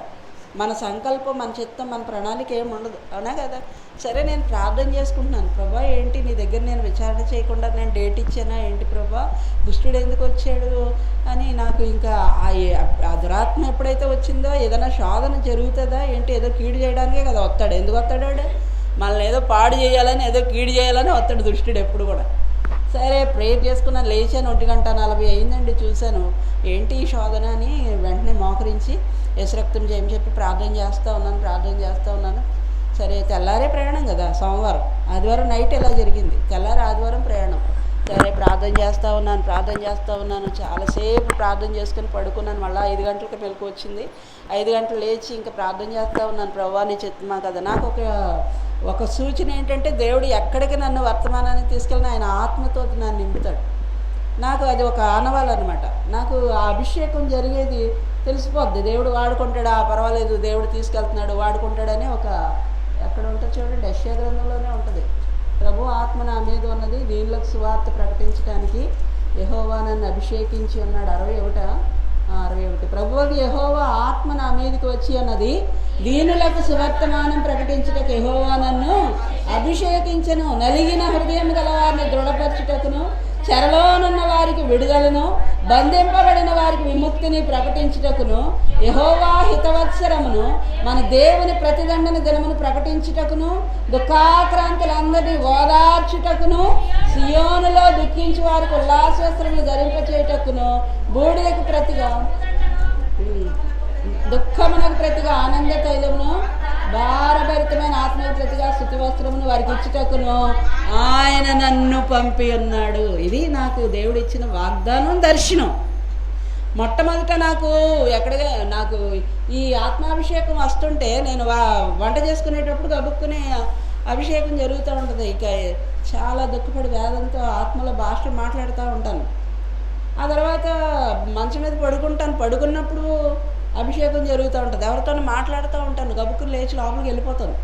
మన సంకల్పం, మన చిత్తం, మన ప్రణాళిక ఏమి ఉండదు, అవునా కదా? సరే, నేను ప్రార్థన చేసుకుంటున్నాను, ప్రభా ఏంటి నీ దగ్గర నేను విచారణ చేయకుండా నేను డేట్ ఇచ్చానా ఏంటి ప్రభా, దుష్టుడు ఎందుకు వచ్చాడు అని నాకు ఇంకా ఆ దురాత్మ ఎప్పుడైతే వచ్చిందో ఏదైనా శోధన జరుగుతుందా ఏంటి, ఏదో కీడు చేయడానికే కదా వస్తాడు. ఎందుకు వస్తాడు వాడు? మనల్ని ఏదో పాడు చేయాలని, ఏదో కీడు చేయాలని వస్తాడు దుష్టుడు ఎప్పుడు కూడా. సరే, ప్రేయర్ చేసుకున్నాను, లేచాను, 1:40 అయిందండి. చూశాను ఏంటి ఈ శోధన అని వెంటనే మోకరించి యశరక్తం చేయని చెప్పి ప్రార్థన చేస్తూ ఉన్నాను. సరే, తెల్లారే ప్రయాణం కదా, సోమవారం, ఆదివారం నైట్ ఇలా జరిగింది, తెల్లారి ఆదివారం ప్రయాణం. సరే, ప్రార్థన చేస్తూ ఉన్నాను. చాలాసేపు ప్రార్థన చేసుకుని పడుకున్నాను. మళ్ళీ 5 గంటలకు మెలకు వచ్చింది. 5 గంటలు లేచి ఇంకా ప్రార్థన చేస్తూ ఉన్నాను, ప్రభువా నీ చిత్తమా కదా. నాకు ఒక సూచన ఏంటంటే, దేవుడు ఎక్కడికి నన్ను వర్తమానానికి తీసుకెళ్ళిన ఆయన ఆత్మతో నన్ను నింపుతాడు. నాకు అది ఒక ఆనవాలన్నమాట. నాకు ఆ అభిషేకం జరిగేది తెలిసిపోద్ది. దేవుడు వాడుకుంటాడా, పర్వాలేదు, దేవుడు తీసుకెళ్తున్నాడు, వాడుకుంటాడని ఎక్కడ ఉంటుంది చూడండి, యెషయా గ్రంథంలోనే ఉంటుంది. ప్రభు ఆత్మ నా మీద ఉన్నది, దీనులకు సువార్త ప్రకటించడానికి యెహోవా నన్ను అభిషేకించి ఉన్నాడు. 61 ప్రభువుకి యెహోవా ఆత్మ నా మీదకి వచ్చి ఉన్నది, దీనులకు సువర్తమానం ప్రకటించుటకు యెహోవా నన్ను అభిషేకించెను, నలిగిన హృదయం గల వారిని దృఢపరచుటకును, చెరలోనున్న వారికి విడుదలను, బంధింపబడిన వారికి విముక్తిని ప్రకటించుటకును, యెహోవా హితవత్సరమును, మన దేవుని ప్రతిదండన దినమును ప్రకటించుటకును, దుఃఖాక్రాంతులందరినీ ఓదార్చుటకును, సియోనులో దుఃఖించి వారికి ఉల్లాసవస్త్రములు ధరింపచేయుటకును, బూడిదకు ప్రతిగా దుఃఖమునకు ప్రతిగా ఆనంద తైలమును, భారభరితమైన ఆత్మకు ప్రతిగా స్తుతి వస్త్రమును వారికి ఇచ్చుటకును ఆయన నన్ను పంపి ఉన్నాడు. ఇది నాకు దేవుడు ఇచ్చిన వాగ్దానం, దర్శనం. మొట్టమొదట నాకు ఈ ఆత్మాభిషేకం వస్తుంటే నేను వంట చేసుకునేటప్పుడు గబుక్కునే అభిషేకం జరుగుతూ ఉంటుంది. ఇక చాలా దుఃఖపడి వేదంతో ఆత్మల భాష మాట్లాడుతూ ఉంటాను. ఆ తర్వాత మంచం మీద పడుకున్నప్పుడు అభిషేకం జరుగుతూ ఉంటుంది. ఎవరితో మాట్లాడుతూ ఉంటాను, గబుక్కుని లేచి లోపలికి వెళ్ళిపోతాను.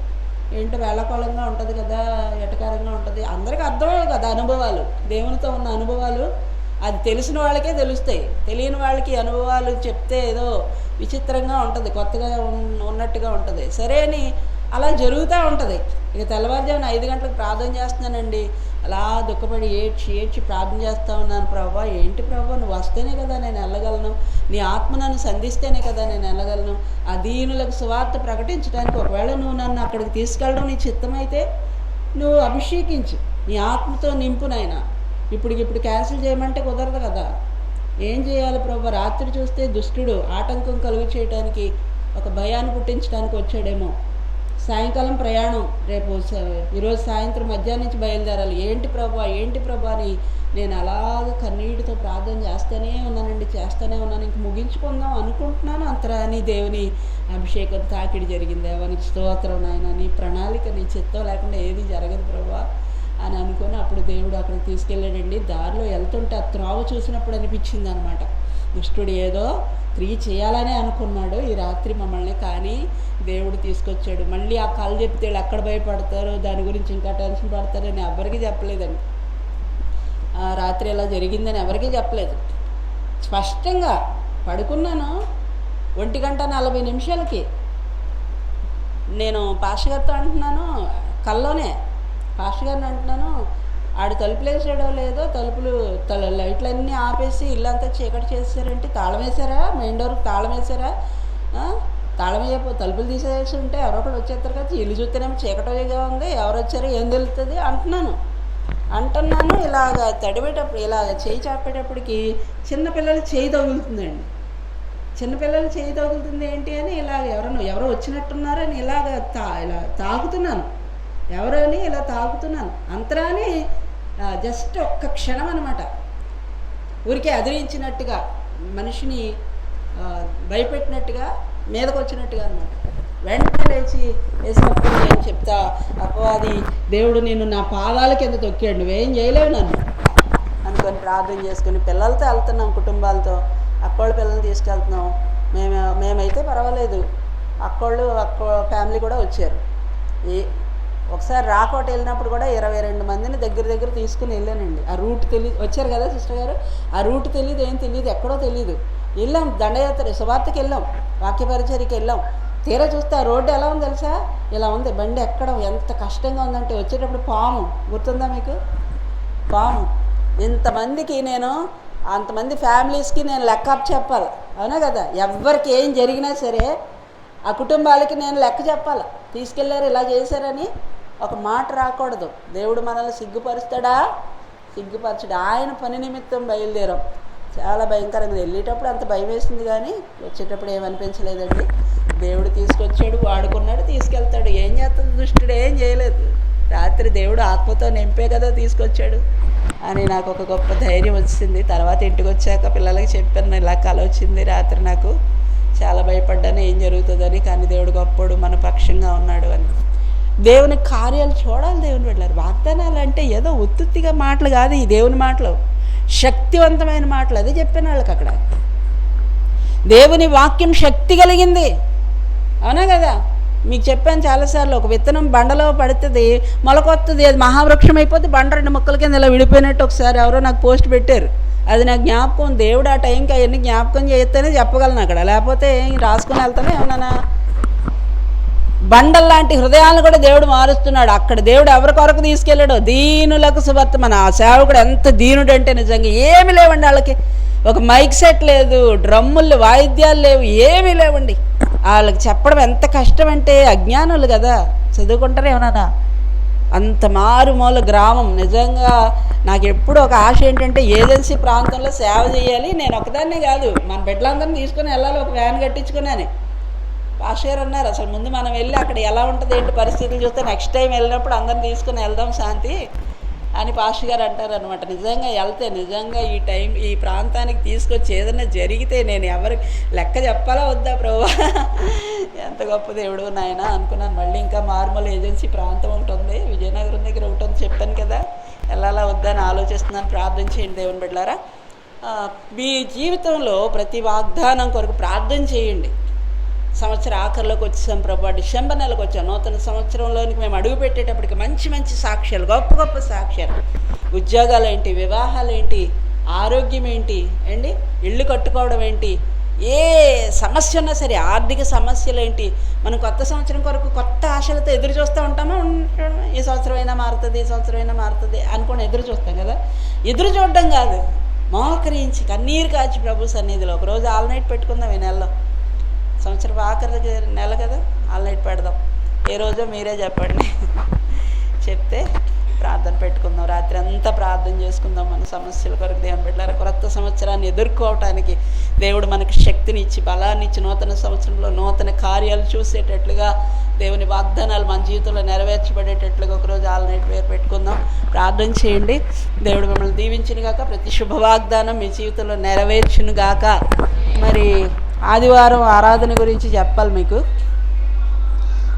ఏంటో వేళకోళంగా ఉంటుంది కదా, ఎటకారంగా ఉంటుంది, అందరికీ అర్థమవు కదా అనుభవాలు, దేవునితో ఉన్న అనుభవాలు. అది తెలిసిన వాళ్ళకే తెలుస్తాయి, తెలియని వాళ్ళకి అనుభవాలు చెప్తే ఏదో విచిత్రంగా ఉంటుంది, కొత్తగా ఉన్నట్టుగా ఉంటుంది. సరే అని అలా జరుగుతూ ఉంటుంది. ఇక తెల్లవారుజామున 5 గంటలకు ప్రార్థన చేస్తున్నానండి. అలా దుఃఖపడి ఏడ్చి ప్రార్థన చేస్తూ ఉన్నాను. ప్రభా ఏంటి ప్రభా, నువ్వు వస్తేనే కదా నేను వెళ్ళగలను, నీ ఆత్మ నన్ను సంధిస్తేనే కదా నేను వెళ్ళగలను. ఆ దీనులకు సువార్త ప్రకటించడానికి ఒకవేళ నువ్వు నన్ను అక్కడికి తీసుకెళ్ళడం నీ చిత్తమైతే నువ్వు అభిషేకించు, నీ ఆత్మతో నింపు నాయన. ఇప్పుడు క్యాన్సిల్ చేయమంటే కుదరదు కదా. ఏం చేయాలి ప్రభా? రాత్రి చూస్తే దుష్టుడు ఆటంకం కలుగు చేయడానికి, ఒక భయాన్ని పుట్టించడానికి వచ్చాడేమో. సాయంకాలం ప్రయాణం, రేపు ఈరోజు సాయంత్రం మధ్యాహ్నం నుంచి బయలుదేరాలి. ఏంటి ప్రభా అని నేను అలాగ కన్నీటితో ప్రార్థన చేస్తూనే ఉన్నాను. ఇంక ముగించుకుందాం అనుకుంటున్నాను. అంతరా నీ దేవుని అభిషేకం తాకిడి జరిగింది. దేవానికి స్తోత్రం నాయన, నీ ప్రణాళిక, నీ చిత్తం లేకుండా ఏది జరగదు ప్రభా అని అనుకుని అప్పుడు దేవుడు అక్కడికి తీసుకెళ్ళాడండి. దారిలో వెళ్తుంటే ఆ త్రోవ చూసినప్పుడు అనిపించింది అనమాట, దుష్టుడు ఏదో క్రియ చేయాలనే అనుకున్నాడు ఈ రాత్రి మమ్మల్ని, కానీ దేవుడు తీసుకొచ్చాడు. మళ్ళీ ఆ కళ్ళు చెప్తే ఎక్కడ భయపడతారో, దాని గురించి ఇంకా టెన్షన్ పడతారని ఎవరికి చెప్పలేదండి. ఆ రాత్రి ఎలా జరిగిందని ఎవరికీ చెప్పలేదు. స్పష్టంగా పడుకున్నాను. 1:40 నేను పాస్టర్ గారితో అంటున్నాను, కల్లోనే పాస్టర్ గారిని అంటున్నాను, ఆడు తలుపులు వేసాడో లేదో, లైట్లన్నీ ఆపేసి ఇల్లంతా చీకటి చేసారంటే, తాళం వేసారా, మెయిన్ డోర్కి తాళం వేసారా, తాళం తలుపులు తీసేసి ఉంటే ఎవరొకరు వచ్చేస్తారు కదా, ఇల్లు చూస్తేనేమో చీకటిగా ఉంది, ఎవరు వచ్చారో ఏం తెలుస్తుంది అంటున్నాను. ఇలాగ తడిపేటప్పుడు, ఇలాగ చేయి చాపేటప్పటికి చిన్నపిల్లలు చేయి తగులుతుందండి. చిన్నపిల్లలు చేయి తగులుతుంది ఏంటి అని ఇలాగ ఎవరో వచ్చినట్టున్నారని ఇలా తాకుతున్నాను, ఎవరని ఇలా తాకుతున్నాను. అంతరాని జస్ట్ ఒక్క క్షణం అనమాట, ఊరికే అదిరించినట్టుగా, మనిషిని భయపెట్టినట్టుగా, మీదకు వచ్చినట్టుగా అనమాట. వెంటనే లేచి వేసినప్పుడు నేను చెప్తా, అపవాది దేవుడు నేను నా పాదాల కింద తొక్కాడు, నువ్వేం చేయలేవు నన్ను అనుకొని ప్రార్థన చేసుకుని పిల్లలతో వెళ్తున్నాం, కుటుంబాలతో. అక్కోళ్ళ పిల్లల్ని తీసుకెళ్తున్నాం. మేమైతే పర్వాలేదు, అక్కోళ్ళు ఫ్యామిలీ కూడా వచ్చారు. ఒకసారి రాకోట వెళ్ళినప్పుడు కూడా 22 మందిని దగ్గర తీసుకుని వెళ్ళానండి. ఆ రూట్ తెలియదు, వచ్చారు కదా సిస్టర్ గారు, ఆ రూట్ తెలియదు, ఏం తెలియదు, ఎక్కడో తెలియదు. వెళ్ళాం, దండయాత్ర సువార్తకి వెళ్ళాం, వాక్య పరిచర్యకి వెళ్ళాం. తీరా చూస్తే ఆ రోడ్డు ఎలా ఉంది తెలుసా, ఇలా ఉంది. బండి ఎక్కడం ఎంత కష్టంగా ఉందంటే, వచ్చేటప్పుడు పాము గుర్తుందా మీకు? పాము. ఇంతమందికి నేను, అంతమంది ఫ్యామిలీస్కి నేను లెక్కప్ చెప్పాలి, అవునా కదా? ఎవరికి ఏం జరిగినా సరే ఆ కుటుంబాలకి నేను లెక్క చెప్పాలి. తీసుకెళ్ళారు, ఇలా చేశారని ఒక మాట రాకూడదు. దేవుడు మనల్ని సిగ్గుపరుస్తాడా? సిగ్గుపరచడు. ఆయన పని నిమిత్తం బయలుదేరాం. చాలా భయంకరంగా, వెళ్ళేటప్పుడు అంత భయం వేసింది, కానీ వచ్చేటప్పుడు ఏమనిపించలేదండి. దేవుడు తీసుకొచ్చాడు, వాడుకున్నాడు, తీసుకెళ్తాడు. ఏం చేస్తుంది దుష్టుడు? ఏం చేయలేదు. రాత్రి దేవుడు ఆత్మతో నింపే కదా తీసుకొచ్చాడు అని నాకు ఒక గొప్ప ధైర్యం వచ్చింది. తర్వాత ఇంటికి వచ్చాక పిల్లలకి చెప్పాను, ఇలా కల వచ్చింది రాత్రి, నాకు చాలా భయపడ్డాను ఏం జరుగుతుందని, కానీ దేవుడు గొప్పడు, మన పక్షంగా ఉన్నాడు అని. దేవుని కార్యాలు చూడాలి. దేవుని వెళ్ళారు. వాగ్దానాలు అంటే ఏదో ఉత్తుత్తిగా మాటలు కాదు, ఈ దేవుని మాటలు శక్తివంతమైన మాటలు. అదే చెప్పాను వాళ్ళకి అక్కడ. దేవుని వాక్యం శక్తి కలిగింది, అవునా కదా? మీకు చెప్పాను చాలాసార్లు, ఒక విత్తనం బండలో పడుతుంది, మొలకొస్తుంది, అది మహావృక్షం అయిపోతే బండ 2 ముక్కల కింద ఇలా విడిపోయినట్టు ఒకసారి ఎవరో నాకు పోస్ట్ పెట్టారు. అది నాకు జ్ఞాపకం. దేవుడు ఆ టైంకి అవన్నీ జ్ఞాపకం చేస్తేనే చెప్పగలను అక్కడ, లేకపోతే రాసుకుని వెళ్తానే ఏమన్నా. బండల్లాంటి హృదయాలను కూడా దేవుడు మారుస్తున్నాడు. అక్కడ దేవుడు ఎవరి కొరకు తీసుకెళ్ళాడో, దీనులకు సువర్తమాన. ఆ సేవకుడు ఎంత దీనుడంటే నిజంగా ఏమి లేవండి వాళ్ళకి. ఒక మైక్ సెట్ లేదు, డ్రమ్ములు, వాయిద్యాలు లేవు, ఏమీ లేవండి. వాళ్ళకి చెప్పడం ఎంత కష్టం అంటే, అజ్ఞానులు కదా, చదువుకుంటారు ఏమన్నా. అంత మారుమూల గ్రామం. నిజంగా నాకు ఎప్పుడు ఒక ఆశ ఏంటంటే, ఏజెన్సీ ప్రాంతంలో సేవ చేయాలి. నేను ఒకదాన్నే కాదు, మన బిడ్డలందరినీ తీసుకొని వెళ్ళాలి, ఒక వ్యాన్ కట్టించుకున్నాను. పాస్టర్ గారు అన్నారు, అసలు ముందు మనం వెళ్ళి అక్కడ ఎలా ఉంటుంది ఏంటి పరిస్థితులు చూస్తే నెక్స్ట్ టైం వెళ్ళినప్పుడు అందరిని తీసుకుని వెళ్దాం శాంతి అని పాస్టర్ గారు అంటారు అనమాట. నిజంగా వెళ్తే, నిజంగా ఈ టైం ఈ ప్రాంతానికి తీసుకొచ్చి ఏదైనా జరిగితే నేను ఎవరికి లెక్క చెప్పాలా వద్దా ప్రభువా? ఎంత గొప్ప దేవుడు నాయన అనుకున్నాను. మళ్ళీ ఇంకా మార్మల్ ఏజెన్సీ ప్రాంతం ఒకటి ఉంది, విజయనగరం దగ్గర ఒకటి ఉంది, చెప్పాను కదా, వెళ్ళాలా వద్దా అని ఆలోచిస్తున్నాను. ప్రార్థన చేయండి దేవుని బిడ్డలారా. మీ జీవితంలో ప్రతి వాగ్దానం కొరకు ప్రార్థన చేయండి. సంవత్సరం ఆఖరిలోకి వచ్చేసాం ప్రభా, డిసెంబర్ నెలకు వచ్చాం. నూతన సంవత్సరంలోనికి మేము అడుగు పెట్టేటప్పటికి మంచి మంచి సాక్ష్యాలు, గొప్ప గొప్ప సాక్ష్యాలు. ఉద్యోగాలు ఏంటి, వివాహాలు ఏంటి, ఆరోగ్యం ఏంటి అండి, ఇళ్ళు కట్టుకోవడం ఏంటి, ఏ సమస్య ఉన్నా సరే, ఆర్థిక సమస్యలు ఏంటి. మనం కొత్త సంవత్సరం కొరకు కొత్త ఆశలతో ఎదురు చూస్తూ ఉంటామా? ఈ సంవత్సరం అయినా మారుతుంది, ఈ సంవత్సరం అయినా మారుతుంది అనుకుని ఎదురు చూస్తాం కదా. ఎదురు చూడడం కాదు, మోకరించి కన్నీరు కాచి ప్రభు సన్నిధిలో ఒకరోజు ఆల్ నైట్ పెట్టుకుందాం. ఈ నెలలో సంవత్సరం ఆఖరి నెల కదా, ఆల్ నైట్ పెడదాం. ఏ రోజో మీరే చెప్పండి, చెప్తే ప్రార్థన పెట్టుకుందాం. రాత్రి అంతా ప్రార్థన చేసుకుందాం మన సమస్యల కొరకు. దేవుని బిడ్డలారా, కొత్త సంవత్సరాన్ని ఎదుర్కోవటానికి దేవుడు మనకు శక్తిని ఇచ్చి, బలాన్ని ఇచ్చి, నూతన సంవత్సరంలో నూతన కార్యాలు చూసేటట్లుగా, దేవుని వాగ్దానాలు మన జీవితంలో నెరవేర్చబడేటట్లుగా ఒకరోజు ఆల్ నైట్ వేరు పెట్టుకుందాం. ప్రార్థన చేయండి. దేవుడు మిమ్మల్ని దీవించును గాక, ప్రతి శుభవాగ్దానం మీ జీవితంలో నెరవేర్చును గాక. మరి ఆదివారం ఆరాధన గురించి చెప్పాలి మీకు.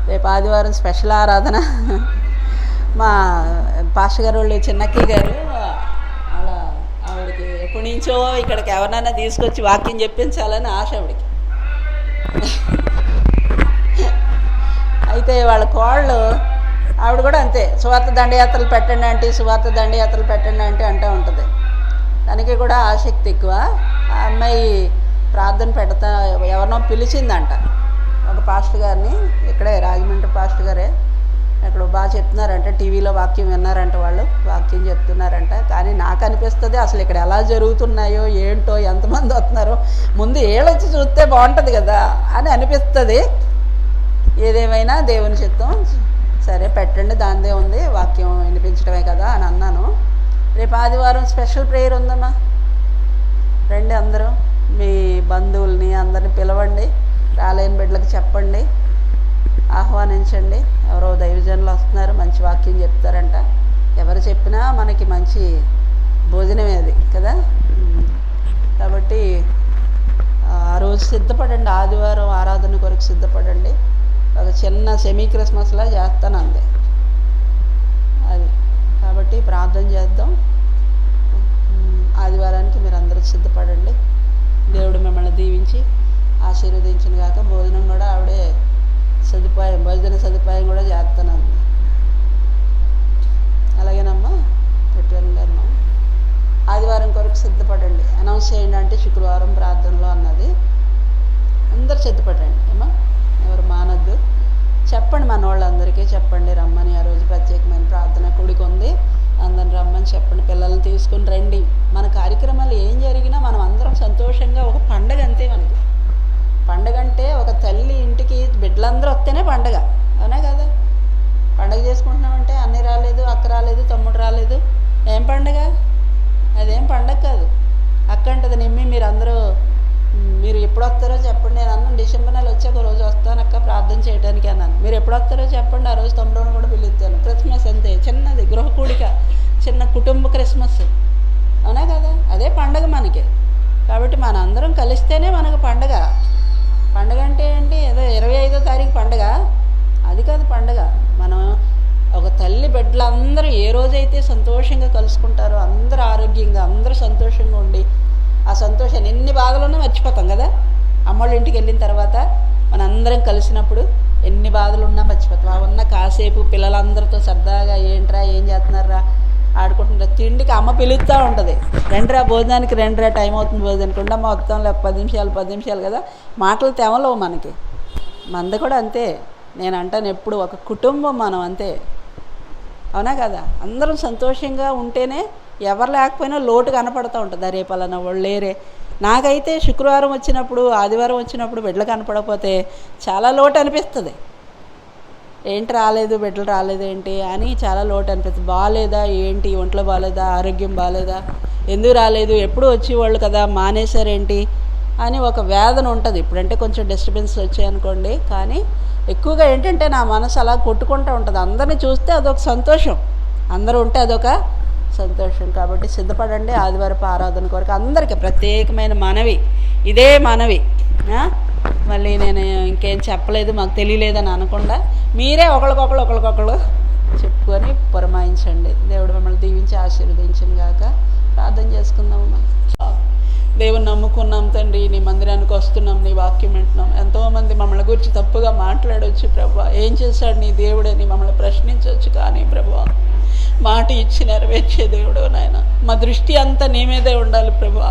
రేపు ఆదివారం స్పెషల్ ఆరాధన. మా పాస్టర్ గారు వాళ్ళు చిన్నక్కయ్య గారు, అలా ఆవిడకి ఎప్పటి నుంచో ఇక్కడికి ఎవరినైనా తీసుకొచ్చి వాక్యం చెప్పించాలని ఆశ ఆవిడకి. అయితే వాళ్ళ కోళ్ళు, ఆవిడ కూడా అంతే, సువార్త దండయాత్రలు పెట్టండి అంటే, సువార్త దండయాత్రలు పెట్టండి అంటే అంటూ ఉంటుంది. దానికి కూడా ఆసక్తి ఎక్కువ. ఆ అమ్మాయి ప్రార్థన పెడతా ఎవరినో పిలిచిందంట, ఒక పాస్టర్ గారిని, ఇక్కడే రాజమండ్రి పాస్టర్ గారే, అక్కడ బాగా చెప్తున్నారంట, టీవీలో వాక్యం విన్నారంట, వాళ్ళు వాక్యం చెప్తున్నారంట. కానీ నాకు అనిపిస్తుంది అసలు ఇక్కడ ఎలా జరుగుతున్నాయో ఏంటో, ఎంతమంది వస్తున్నారో, ముందు ఏళ్ళొచ్చి చూస్తే బాగుంటుంది కదా అని అనిపిస్తుంది. ఏదేమైనా దేవుని చిత్తం. సరే పెట్టండి, దానిదే ఉంది, వాక్యం వినిపించడమే కదా అని అన్నాను. రేపు ఆదివారం స్పెషల్ ప్రేయర్ ఉందమ్మా, రండి అందరూ. మీ బంధువుల్ని అందరిని పిలవండి, రాలేని బిడ్డలకు చెప్పండి, ఆహ్వానించండి. ఎవరో దైవజనులు వస్తున్నారు, మంచి వాక్యం చెప్తారంట. ఎవరు చెప్పినా మనకి మంచి భోజనమే అది కదా. కాబట్టి ఆ రోజు సిద్ధపడండి, ఆదివారం ఆరాధన కొరకు సిద్ధపడండి. ఒక చిన్న సెమీ క్రిస్మస్లా చేస్తాను అంతే అది. కాబట్టి ప్రార్థన చేద్దాం. ఆదివారానికి మీరు అందరూ సిద్ధపడండి. దేవుడు మిమ్మల్ని దీవించి ఆశీర్వదించిన గాక. భోజనం కూడా ఆవిడే సదుపాయం, భోజన సదుపాయం కూడా చేస్తానండి. అలాగేనమ్మా పెట్టాను. ఆదివారం కొరకు సిద్ధపడండి, అనౌన్స్ చేయండి అంటే శుక్రవారం ప్రార్థనలో అన్నది. అందరు సిద్ధపడండి ఏమా, ఎవరు మానద్దు. చెప్పండి మన వాళ్ళందరికీ చెప్పండి రమ్మని. ఆ రోజు ప్రత్యేకమైన ప్రార్థన కూడిక ఉంది, అందరిని రమ్మని చెప్పండి. పిల్లల్ని తీసుకుని రండి. మన కార్యక్రమాలు ఏం జరిగినా మనం అందరం సంతోషంగా, ఒక పండగ అంతే మనకి. పండగ అంటే ఒక తల్లి ఇంటికి బిడ్డలందరూ వస్తేనే పండగ, అవునా కదా? పండగ చేసుకుంటున్నామంటే అన్నీ రాలేదు, అక్క రాలేదు, తమ్ముడు రాలేదు, ఏం పండగ? అదేం పండగ కాదు. అక్క అంటది నిమ్మి మీరు ఎప్పుడు వస్తారో చెప్పండి. నేను అన్నాను డిసెంబర్ నెల వచ్చాక రోజు వస్తాను అక్క ప్రార్థన చేయడానికి అన్నాను. మీరు ఎప్పుడు వస్తారో చెప్పండి, ఆ రోజు తమ్ముడుని కూడా పిలుస్తాను. క్రిస్మస్ అంతే, చిన్నది గృహ కూడిక, చిన్న కుటుంబ క్రిస్మస్, అవునా కదా? అదే పండగ మనకి. కాబట్టి మన అందరం కలిస్తేనే మనకు పండగ. పండగ అంటే ఏంటి? ఏదో 25వ తారీఖు పండగ అది కాదు పండగ. మనం ఒక తల్లి బిడ్డలందరూ ఏ రోజైతే సంతోషంగా కలుసుకుంటారో, అందరూ ఆరోగ్యంగా, అందరూ సంతోషంగా ఉండి, ఆ సంతోషాన్ని ఎన్ని బాధలున్నా మర్చిపోతాం కదా. అమ్మోళ్ళ ఇంటికి వెళ్ళిన తర్వాత మనందరం కలిసినప్పుడు ఎన్ని బాధలున్నా మర్చిపోతాం. ఆ ఉన్న కాసేపు పిల్లలందరితో సరదాగా ఏంట్రా ఏం చేస్తున్నారా ఆడుకుంటున్నారు. తిండికి అమ్మ పిలుస్తూ ఉంటుంది, రండిరా భోజనానికి రండిరా, టైం అవుతుంది భోజనానికి. ఉండమ్మ మొత్తం లేక 10 నిమిషాలు కదా. మాటలు తెమలవు మనకి. మంది కూడా అంతే. నేను అంటాను ఎప్పుడు, ఒక కుటుంబం మనం అంతే, అవునా కదా? అందరం సంతోషంగా ఉంటేనే ఎవరు లేకపోయినా లోటు కనపడుతూ ఉంటుంది. రేపు అలానా వాళ్ళు లేరే. నాకైతే శుక్రవారం వచ్చినప్పుడు, ఆదివారం వచ్చినప్పుడు బిడ్డలు కనపడకపోతే చాలా లోటు అనిపిస్తుంది. ఏంటి రాలేదు, బిడ్డలు రాలేదు ఏంటి అని చాలా లోటు అనిపిస్తుంది. బాగాలేదా ఏంటి, ఒంట్లో బాగాలేదా, ఆరోగ్యం బాగాలేదా, ఎందుకు రాలేదు, ఎప్పుడు వచ్చేవాళ్ళు కదా మానేశారేంటి అని ఒక వేదన ఉంటుంది. ఇప్పుడంటే కొంచెం డిస్టర్బెన్స్ వచ్చాయనుకోండి, కానీ ఎక్కువగా ఏంటంటే నా మనసు అలా కొట్టుకుంటూ ఉంటుంది. అందరినీ చూస్తే అదొక సంతోషం, అందరూ ఉంటే అదొక సంతోషం. కాబట్టి సిద్ధపడండి ఆదివారపు ఆరాధన కొరకు. అందరికీ ప్రత్యేకమైన మనవి, ఇదే మనవి. మళ్ళీ నేను ఇంకేం చెప్పలేదు, మాకు తెలియలేదని అనకుండా మీరే ఒకరికొకరు చెప్పుకొని పురమాయించండి. దేవుడు మిమ్మల్ని దీవించి ఆశీర్వదించను గాక. ప్రార్థన చేసుకుందామమ్మా. దేవుని నమ్ముకున్నాం తండ్రి, నీ మందిరానికి వస్తున్నాం, నీ వాక్యం వింటున్నాం. ఎంతోమంది మమ్మల్ని గురించి తప్పుగా మాట్లాడవచ్చు ప్రభువా. ఏం చేశాడు నీ దేవుడని మమ్మల్ని ప్రశ్నించవచ్చు, కానీ ప్రభువా మాట ఇచ్చి నెరవేర్చే దేవుడు నాయన. మా దృష్టి అంతా నీ మీదే ఉండాలి ప్రభువా.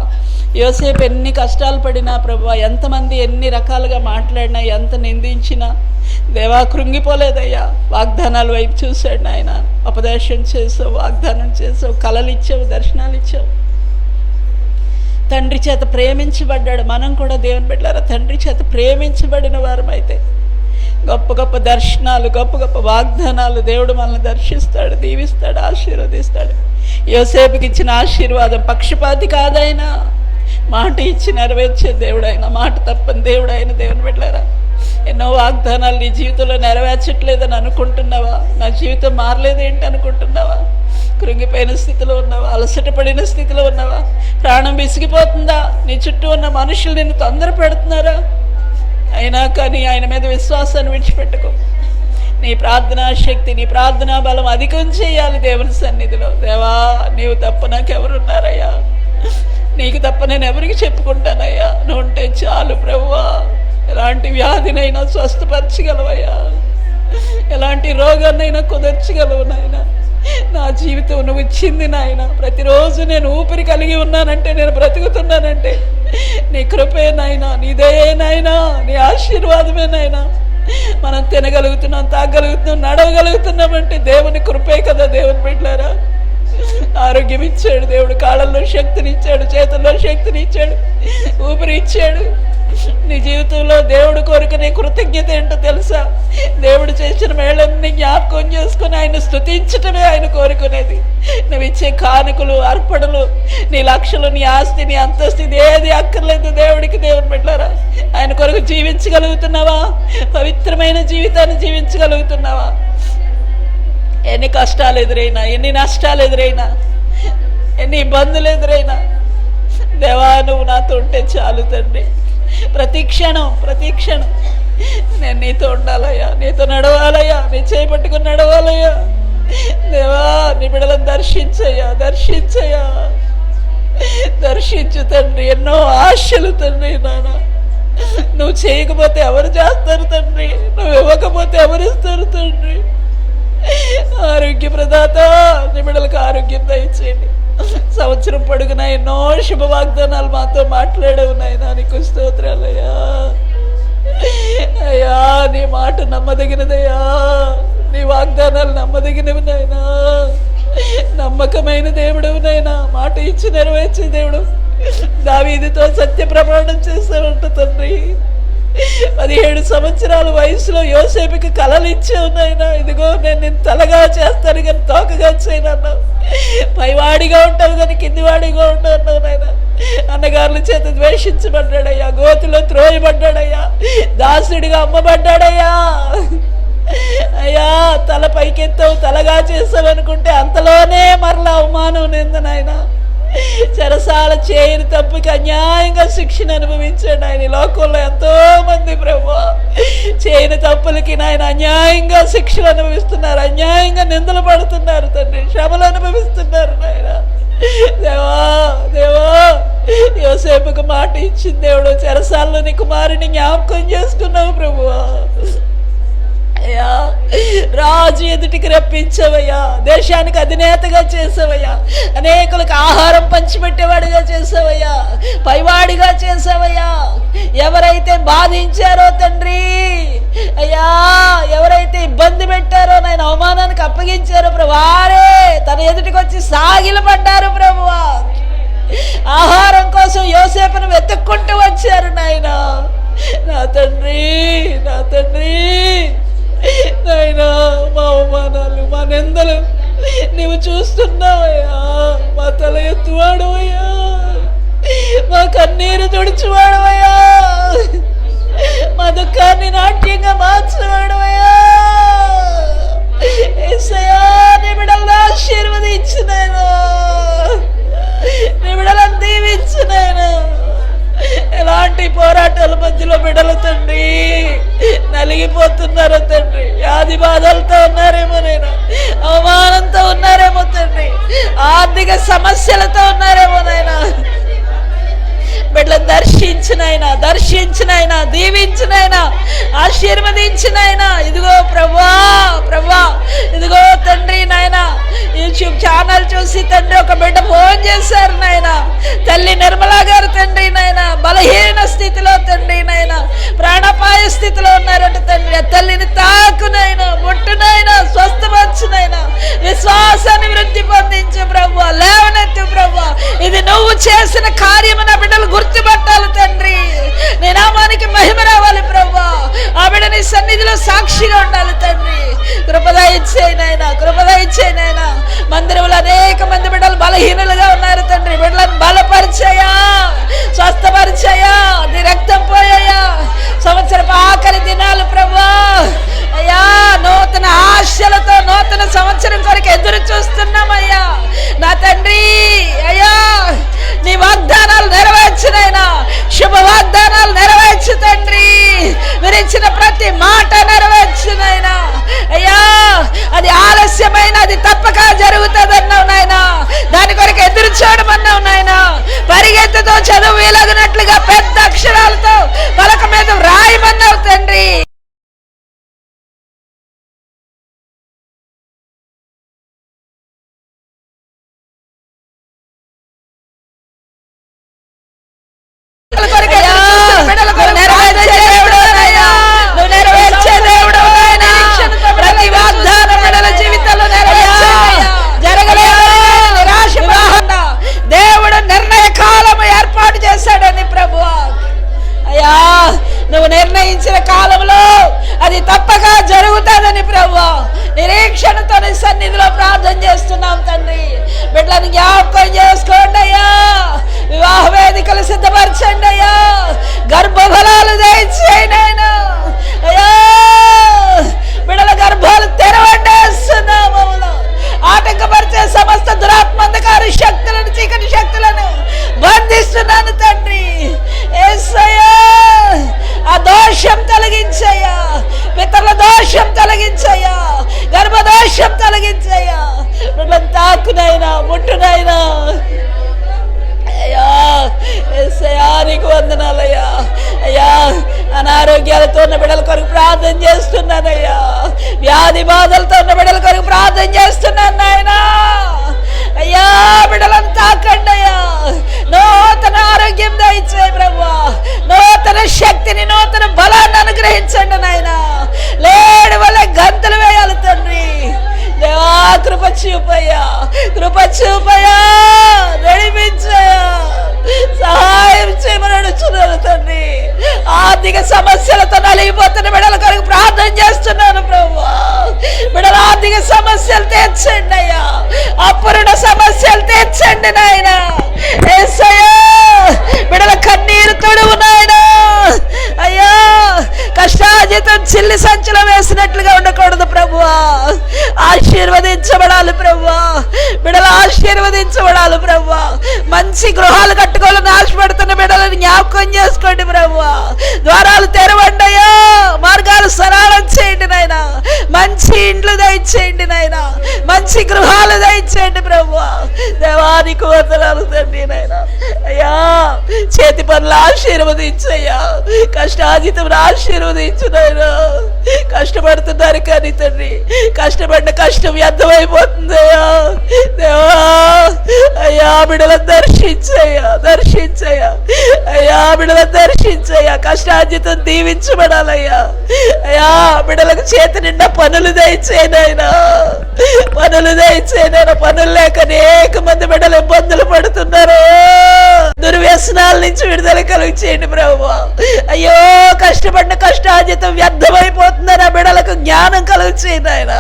యోసేపు ఎన్ని కష్టాలు పడినా ప్రభువా, ఎంతమంది ఎన్ని రకాలుగా మాట్లాడినా, ఎంత నిందించినా దేవా కృంగిపోలేదయ్యా. వాగ్దానాల వైపు చూశాడు నాయన. ఉపదేశం చేసావు, వాగ్దానం చేసావు, కళలు ఇచ్చావు, దర్శనాలు ఇచ్చావు. తండ్రి చేత ప్రేమించబడ్డాడు. మనం కూడా దేవుని బిడ్డలారా తండ్రి చేత ప్రేమించబడిన వారమైతే గొప్ప గొప్ప దర్శనాలు, గొప్ప గొప్ప వాగ్దానాలు దేవుడు మనల్ని దర్శిస్తాడు, దీవిస్తాడు, ఆశీర్వదిస్తాడు. యోసేపుకి ఇచ్చిన ఆశీర్వాదం పక్షపాతి కాదైనా, మాట ఇచ్చి నెరవేర్చే దేవుడైనా, మాట తప్పని దేవుడైన దేవుని బిడ్డలారా ఎన్నో వాగ్దానాలు నీ జీవితంలో నెరవేర్చట్లేదని అనుకుంటున్నావా? నా జీవితం మారలేదేంటి అనుకుంటున్నావా? కృంగిపోయిన స్థితిలో ఉన్నావా? అలసట పడిన స్థితిలో ఉన్నావా? ప్రాణం విసిగిపోతుందా? నీ చుట్టూ ఉన్న మనుషులు నిన్ను తొందర పెడుతున్నారా? అయినా కానీ ఆయన మీద విశ్వాసాన్ని విడిచిపెట్టుకో. నీ ప్రార్థనా శక్తి, నీ ప్రార్థనా బలం అధికం చేయాలి దేవుని సన్నిధిలో. దేవా నీవు తప్ప నాకెవరున్నారయ్యా? నీకు తప్ప నేను ఎవరికి చెప్పుకుంటానయ్యా? నువ్వు ఉంటే చాలు ప్రభువా. ఎలాంటి వ్యాధినైనా స్వస్థపరచగలవయ్యా, ఎలాంటి రోగాన్నైనా కుదర్చగలవు నాయన. నా జీవితం నువ్వు ఇచ్చింది నాయన. ప్రతిరోజు నేను ఊపిరి కలిగి ఉన్నానంటే, నేను బ్రతుకుతున్నానంటే నీ కృపే నాయన, నీదే నాయన, నీ ఆశీర్వాదమే నాయన. మనం తినగలుగుతున్నాం, తాగలుగుతున్నాం, నడవగలుగుతున్నామంటే దేవుని కృపే కదా. దేవుని బిడ్డలారా ఆరోగ్యం ఇచ్చాడు దేవుడు, కాళ్ళల్లో శక్తినిచ్చాడు, చేతుల్లో శక్తినిచ్చాడు, ఊపిరి ఇచ్చాడు. నీ జీవితంలో దేవుడి కొరకు నీ కృతజ్ఞత ఏంటో తెలుసా? దేవుడు చేసిన మేళన్ని జ్ఞాపకం చేసుకుని ఆయన స్తుతించటమే ఆయన కోరుకునేది. నువ్వు ఇచ్చే కానుకలు, అర్పణలు, నీ లక్షలు, నీ ఆస్తి, నీ అంతస్తు ఏది అక్కర్లేదు దేవుడికి. దేవుని బిడ్డలారా ఆయన కొరకు జీవించగలుగుతున్నావా? పవిత్రమైన జీవితాన్ని జీవించగలుగుతున్నావా? ఎన్ని కష్టాలు ఎదురైనా, ఎన్ని నష్టాలు ఎదురైనా, ఎన్ని ఇబ్బందులు ఎదురైనా దేవా నువ్వు నాతో ఉంటే చాలు తండ్రి. ప్రతి క్షణం నేను నీతో ఉండాలయ్యా, నీతో నడవాలయ్యా, నీ చేపట్టుకుని నడవాలయ్యా. దేవా నీ బిడ్డలను దర్శించయ్యా, దర్శించు తండ్రి. ఎన్నో ఆశలు తండ్రి నాన్న. నువ్వు చేయకపోతే ఎవరు చేస్తారు తండ్రి? నువ్వు ఇవ్వకపోతే ఎవరు ఇస్తారు తండ్రి? ఆరోగ్య ప్రదాత నీ బిడ్డలకు ఆరోగ్యం దయచేయండి. సంవత్సరం పొడుగున ఎన్నో శుభ వాగ్దానాలు మాతో మాట్లాడవు నాయనా, నీకు స్తోత్రాలయ్యా. అయ్యా నీ మాట నమ్మదగినదయ్యా, నీ వాగ్దానాలు నమ్మదగినవి నాయనా. నమ్మకమైన దేవుడవు నాయనా, మాట ఇచ్చి నెరవేర్చే దేవుడు. దావీదుతో సత్య ప్రమాణం చేస్తావంట తండ్రి. 17 సంవత్సరాల వయసులో యోసేపుకి కలలు ఇచ్చావు నాయనా. ఇదిగో నేను నిన్ను తలగా చేస్తాను కానీ తోకగా చేయనన్నావు. పైవాడిగా ఉంటావు కానీ కిందివాడిగా ఉంటావు అన్నావు నాయనా. అన్నగారుల చేత ద్వేషించబడ్డాడయ్యా, గోతిలో త్రోయబడ్డాడయ్యా, దాసుడిగా అమ్మబడ్డాడయ్యా. అయ్యా తల పైకెత్తావు, తలగా చేసావు అనుకుంటే అంతలోనే మరలా అవమానం నింద నాయనా. చెరసాల చేయని తప్పుకి అన్యాయంగా శిక్షణ అనుభవించాడు ఆయన. లోకంలో ఎంతో మంది ప్రభు చేయని తప్పులకి నాయన అన్యాయంగా శిక్షలు అనుభవిస్తున్నారు, అన్యాయంగా నిందలు పడుతున్నారు తండ్రి, శ్రమలు అనుభవిస్తున్నారు నాయన. దేవా దేవా యోసేపుకు మాట ఇచ్చింది దేవుడు. చెరసాలలో నీ కుమారుని జ్ఞాపకం చేసుకున్నావు ప్రభువా. అయ్యా రాజు ఎదుటికి రప్పించవయ్యా, దేశానికి అధినేతగా చేసావయ్యా, అనేకులకు ఆహారం పంచిపెట్టేవాడిగా చేసావయ్యా, పైవాడిగా చేసావయ్యా. ఎవరైతే బాధించారో తండ్రి అయ్యా, ఎవరైతే ఇబ్బంది పెట్టారో నాయన, అవమానానికి అప్పగించారో ప్రభు, వారే తన ఎదుటికి వచ్చి సాగిలపడ్డారు ప్రభువా. ఆహారం కోసం యోసేపును వెతుక్కుంటూ వచ్చారు నాయన. నా తండ్రి నా తండ్రి నాయనా, మా అవమానాలు మా నిందలు నీవు చూస్తున్నావయ్యా. మా తల ఎత్తువాడవయ్యా, మా కన్నీరు తుడిచివాడవయ్యా, మా దుఃఖాన్ని నాట్యంగా మార్చేవాడవయ్యా. యేసయ్యా నీ బిడ్డలను ఆశీర్వదించు నాయనా, నీ బిడ్డలను దీవించు నాయనా. ఎలాంటి పోరాటాల మధ్యలో బిడ్డలు తండ్రి నలిగిపోతున్నారో తండ్రి, వ్యాధి బాధలతో ఉన్నారేమో నైనా, అవమానంతో ఉన్నారేమో తండ్రి, ఆర్థిక సమస్యలతో ఉన్నారేమో నైనా. బిడ్డలను దర్శించినైనా, దర్శించినైనా, దీవించినైనా, ఆశీర్వదించినైనా. ఇదిగో ప్రభా ప్రభా, ఇదిగో తండ్రి నాయన, యూట్యూబ్ ఛానల్ చూసి తండ్రి ఒక బిడ్డ ఫోన్ చేశారు నాయన. తల్లి నిర్మలా గారు తండ్రి నాయన బలహీన స్థితిలో తండ్రి నాయన, ప్రాణాపాయ స్థితిలో ఉన్నారంట తండ్రి. తల్లిని తాకునైనా, ముట్టునైనా, స్వస్థపరచునైనా, విశ్వాసాన్ని వృద్ధి పొందించు ప్రభు, లేవనెత్తు ప్రభు. ఇది నువ్వు చేసిన కార్యము నా బిడ్డలు గుర్తుపట్టాలి తండ్రి. నీ నామానికి మహిమ రావాలి ప్రభు. ఆ బిడ్డ నీ సన్నిధిలో సాక్షిగా ఉండాలి తండ్రి. కృపద ఇచ్చేనైనా, కృపద ఇచ్చేనైనా. మందిరంలో అనేక మంది బిడ్డలు బలహీనులుగా ఉన్నారు తండ్రి. బిడ్డలను బలపరిచయా, స్వస్థపరిచయా, నీ రక్తం పోయాయా. సంవత్సరపు ఆఖరి దినాలు ప్రభు అయ్యా, నూతన ఆశలతో నూతన సంవత్సరం కొరకు ఎదురు చూస్తున్నామయ్యా. నా తండ్రి అయ్యా, నీ వాగ్దానాలు నెరవేర్చునైనా, శుభ వాగ్దానాలు నెరవేర్చు తండ్రి. విరిచిన ప్రతి మాట నెరవేర్చునైనా అయ్యా. అది ఆలస్యమైన అది తప్పక జరుగుతుంది అన్నావు నాయన. దాని కొరకు ఎదురు చూడమన్నావు నాయన. పరిగెత్తుతో చదువు వీలగినట్లుగా పెద్ద అక్షరాలతో పలక మీద వ్రాయమన్నావు తండ్రి. నువ్వు నిర్ణయించిన కాలంలో అది తప్పక జరుగుతుందని ప్రభు నిరీక్షణతో నీ సన్నిధిలో ప్రార్థన చేస్తున్నాం తండ్రి. బిడ్డలను జ్ఞాపకం చేసుకోండి అయ్యా. వివాహ వేదికలు సిద్ధపరచండి అయ్యా. గర్భఫలాలు దయచేయండి అయినా అయ్యా. బిడ్డల గర్భాలు తెరవండేస్తున్నాము. ఆటంకపరిచే సమస్త దురాత్మంధకార శక్తులను, చీకటి శక్తులను బంధిస్తున్నాను తండ్రి. యేసయ్యా ఆ దోషం తొలగించయ్యా, పితరుల దోషం తొలగించయ్యా, గర్భదోషం తొలగించయ్యా. బిడ్డలను తాకునైనా, ముట్టునైనా అయ్యా. యేసయ్యా నీకు వందనాలయ్యా. అయ్యా అనారోగ్యాలతో ఉన్న బిడ్డల కొరకు ప్రార్థన చేస్తున్నానయ్యా. వ్యాధి బాధలతో ఉన్న బిడ్డల కొరకు ప్రార్థన చేస్తున్నాను నాయన. అయ్యా బిడ్డలను తాకండి అయ్యా, నూతన ఆరోగ్యం దయచేయి ప్రభువా, నూతన శక్తిని నూతన బలాన్ని అనుగ్రహించండి నాయన. లేడి వల్ల గంతులు వేయాలి తండ్రి. దేవా కృప చూపయ్యా, కృప చూపయ్యా, నడిపించయ్యా, సహాయం చేయమని అడుగుతున్నాను తండ్రి. ఆర్థిక సమస్యలతో నలిగిపోతున్న బిడ్డల కొరకు ప్రార్థన చేస్తున్నాను ప్రభువా. బిడ్డల ఆర్థిక సమస్యలు తీర్చండి అయ్యా, అప్పురుణ సమస్యలు తీర్చండి నాయన. యేసయ్యా బిడ్డల కన్నీరు తొడువు నాయన. అయ్యా కష్టాజీతం చిల్లి సంచులో వేసినట్లుగా ఉండకూడదు ప్రభువా. ఆశీర్వదించబడాలి ప్రభువా, బిడ్డలు ఆశీర్వదించబడాలి ప్రభువా. మంచి గృహాలు కట్టుకోవాలని ఆశపడుతున్న బిడ్డలను జ్ఞాపకం చేసుకోండి ప్రభువా. ద్వారాలు తెరవండి అయ్యా, మార్గాలు సరళం చేయండి నాయన. మంచి ఇండ్లు దయచేయండి నాయన, మంచి గృహాలు దయచేయండి ప్రభువా. దేవానికి వందనాలు తండ్రి నాయన. అయ్యా చేతి పనులు ఆశీర్వదించయ్యా, కష్టాజీతం ఆశీర్వదించు నాయన. కష్టపడుతున్నారు కానీ తండ్రి, కష్టపడిన కష్టం వ్యర్థమైపోతుంది అయ్యా. దేవా అయ్యా బిడ్డలను దర్శించయ్యా, దర్శించయ్యా అయ్యా, బిడ్డలను దర్శించయ్యా. కష్టార్జితం దీవించబడాలయ్యా. అయ్యా బిడ్డలకు చేతి నిండా పనులు దయచేయనైనా, పనులు దయచేయనైనా. పనులు లేక అనేక మంది బిడ్డలు ఇబ్బందులు పడుతున్నారు. దుర్వ్యసనాల నుంచి విడుదల కలుగు చేయండి ప్రభువా. అయ్యో కష్టపడిన కష్టార్జితం వ్యర్థమైపోతుందని ఆ బిడ్డలకు జ్ఞానం కలుగు చేయండి ఆయన.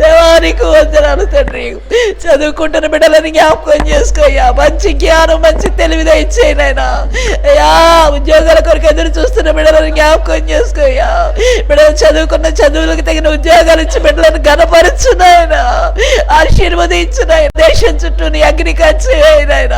దేవానికి వందనాలు తండ్రి. చదువుకుంటున్న బిడ్డలని జ్ఞాపకం చేసుకోయ్యా, మంచి జ్ఞానం మంచి తెలివి దయచేయండి ఆయన. అయ్యా ఉద్యోగాల కొరకు ఎదురు చూస్తున్న బిడ్డలను జ్ఞాపకం చేసుకోయ్యా. బిడ్డలు చదువుకున్న చదువులకు తగిన ఉద్యోగాలు ఇచ్చి బిడ్డలను ఘనపరచున్నాయన, ఆశీర్వదించున్నాయన. దేశం చుట్టూ నీ అగ్ని కాచేయనాయన.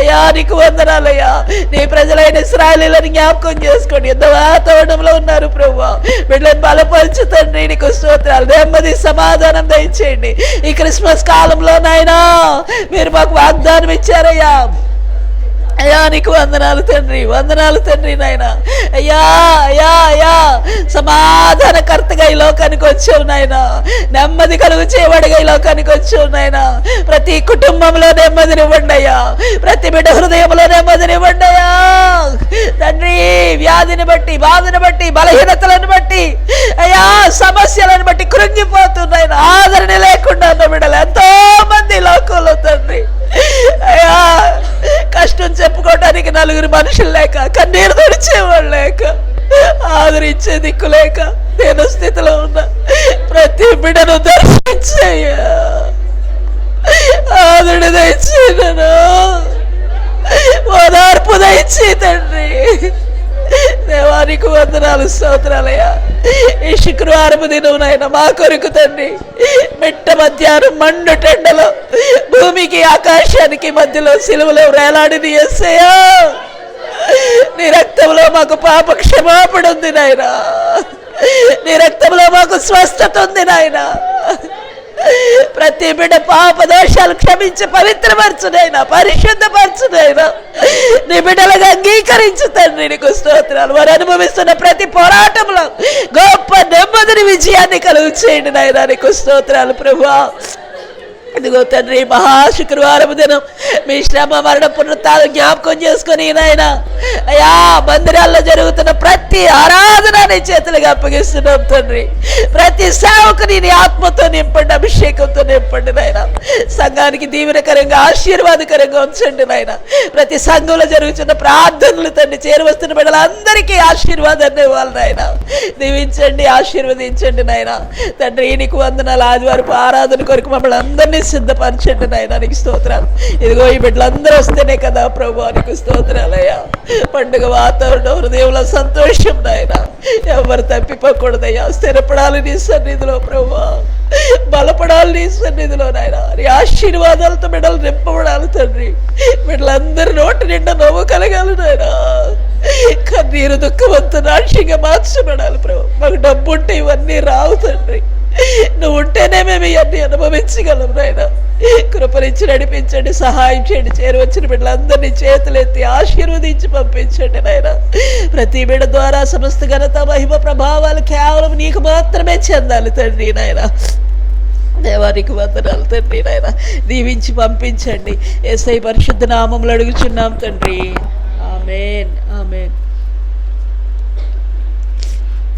అయ్యా నీకు వందనాలయ్యా. నీ ప్రజలైన ఇశ్రాయేలీయులను జ్ఞాపకం చేసుకోండి. ఎంత వాతావరణంలో ఉన్నారు ప్రభువా. బిడ్డలను బలపరచు తండ్రి. నీకు స్తోత్రాలు. నెమ్మది సమాధానం దయచేయండి. ఈ క్రిస్మస్ కాలంలో నాయనా మీరు మాకు వాగ్దానం ఇచ్చారయ్యా. అయ్యా నీకు వందనాలు తండ్రి, వందనాలు తండ్రి నాయన. అయ్యా అయ్యా అయ్యా సమాధానకర్తగా ఈ లోకానికి వచ్చావు నాయన. నెమ్మది కలుగు చేయబడిగా ఈ లోకానికి వచ్చావు నాయన. ప్రతి కుటుంబంలో నెమ్మదినివ్వండి అయ్యా, ప్రతి బిడ్డ హృదయంలో నెమ్మదినివ్వండి అయ్యా తండ్రి. వ్యాధిని బట్టి, బాధను బట్టి, బలహీనతలను బట్టి, అయ్యా సమస్యలను బట్టి కృంగిపోతున్నాయి. ఆదరణ లేకుండా ఉన్న బిడ్డలు ఎంతో మంది లోకంలో తండ్రి. అయ్యా కష్టం చెప్పుకోవడానికి నలుగురు మనుషులు లేక, కన్నీరు తుడిచేవాళ్ళు లేక, ఆదరించే దిక్కు లేక నేను స్థితిలో ఉన్నా. ప్రతి బిడ్డను దర్శించయ్యా, ఆదరణ దయచేయను, ఓదార్పు దయచే తండ్రి. దేవానికి వందనాలు స్తోత్రాలయ్యా. ఈ శుక్రవారపు దినం నాయన మా కొరకు తండ్రి మిట్ట మధ్యాహ్నం మండు టెండలో భూమికి ఆకాశానికి మధ్యలో సిలువలో వేలాడిని యేసయ్యా. నీ రక్తంలో మాకు పాప క్షమాపణ ఉంది నాయన, నీ రక్తంలో మాకు స్వస్థత ఉంది నాయన. ప్రతి బిడ్డ పాప దోషాలు క్షమించి పవిత్రపరచునైనా, పరిశుద్ధపరచునైనా నీ బిడ్డలుగా అంగీకరించు తండ్రి. నీకు స్తోత్రాలు. వారు అనుభవిస్తున్న ప్రతి పోరాటంలో గొప్ప నెమ్మదిని, విజయాన్ని కలుగు చేయండి నాయన. నీకు స్తోత్రాలు ప్రభువా. ఇదిగో తండ్రి మహాశుక్రవారం దినం మీ శ్రమ మరణ పునరుత్థానం జ్ఞాపకం చేసుకుని నాయన అయ్యా మందిరాల్లో జరుగుతున్న ప్రతి ఆరాధన నీ చేతులుగా అప్పగిస్తున్నాం తండ్రి. ప్రతి సేవకుని నీ ఆత్మతో నింపండి, అభిషేకంతో నింపండి నాయన. సంఘానికి దీవెనకరంగా ఆశీర్వాదకరంగా ఉంచండి నాయన. ప్రతి సంఘంలో జరుగుతున్న ప్రార్థనలు తండ్రి చేరువస్తున్న బిడ్డలందరికీ ఆశీర్వాదాన్ని ఇవ్వాలి నాయన. దీవించండి, ఆశీర్వదించండి నాయన. తండ్రి నీకు వందనాలు. ఆదివారపు ఆరాధన కొరకు మమ్మల్ని అందరినీ సిద్ధపరచండి నాయన. నీకు స్తోత్రాలు. ఇదిగో ఈ బిడ్డలందరూ వస్తేనే కదా ప్రభు నీకు స్తోత్రాలయ్యా. పండుగ వాతావరణం, హృదయంలో సంతోషం నాయన. ఎవరు తప్పిపోకూడదయ్యా. స్థిరపడాలి నీ సన్నిధిలో ప్రభు, బలపడాలి నీ సన్నిధిలో నాయన. నీ ఆశీర్వాదాలతో బిడ్డలు నింపబడాలి తండ్రి. బిడ్డలందరూ నోటి నిండా నవ్వు కలగాలి నాయన. కన్నీరు దుఃఖమంతా నాశంగా మార్చబడాలి ప్రభు. మాకు డబ్బు ఉంటే ఇవన్నీ రావు తండ్రి. నువ్వు ఉంటేనే మేము ఇవన్నీ అనుభవించగలం నాయన. కృపరించి నడిపించండి, సహాయం చేయండి. చేరువచ్చిన బిడ్డలందరినీ చేతులెత్తి ఆశీర్వదించి పంపించండి నాయన. ప్రతి బిడ్డ ద్వారా సమస్త ఘనత మహిమ ప్రభావాలు కేవలం నీకు మాత్రమే చెందాలి తండ్రి నాయన. దేవానికి వందనాలు తండ్రి నాయన. దీవించి పంపించండి. యేసయ్య పరిశుద్ధ నామములో అడుగుచున్నాం తండ్రి. ఆమేన్ ఆమేన్.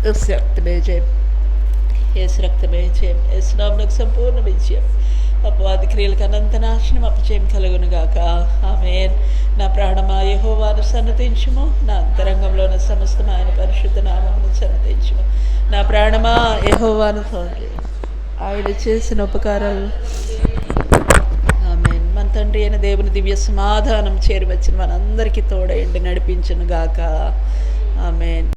యేసు రక్తమే జయం, యేసు రక్తమే జయం, యేసు నామమునకు సంపూర్ణ విజయం. అపవాది క్రియలకు అనంత నాశనం అపజయం కలుగునుగాక. ఆమేన్. నా ప్రాణమా యెహోవాను సన్నతించుము, నా అంతరంగంలో ఉన్న సమస్తం ఆయన పరిశుద్ధ నామమును సన్నతించుము. నా ప్రాణమా యెహోవాను, ఆయన చేసిన ఉపకారాలు. ఆమేన్. మన తండ్రి అయిన దేవుని దివ్య సమాధానం చేరివచ్చిన మనందరికీ తోడయండి నడిపించును గాక. ఆమేన్.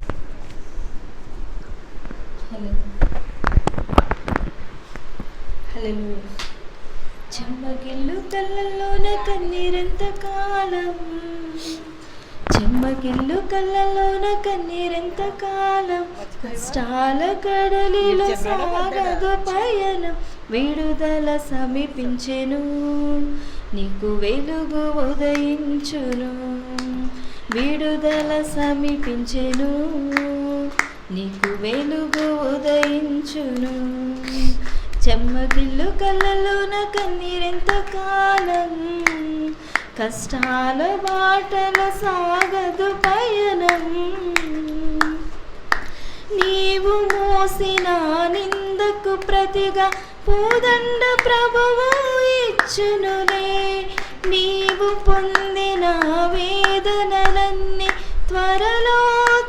చెమ్మగిల్లు కళ్ళల్లోన కన్నీరెంత కాలం, చెమ్మగిల్లు కళ్ళల్లోన కన్నీరెంత కాలం, కష్టాల కడలిలో సాగదు పయనం, విడుదల సమీపించెను, నీకు వెలుగు ఉదయించును, విడుదల సమీపించెను, నీకు వెలుగు ఉదయించును. చెమ్మగిల్లు కళ్ళలోన కన్నీరెంత కాలం, కష్టాల బాటలో సాగదు పయనం, నీవు మోసిన నిందకు ప్రతిగా పూదండ ప్రభువు ఇచ్చునులే, నీవు పొందిన వేదనలన్నీ త్వరలో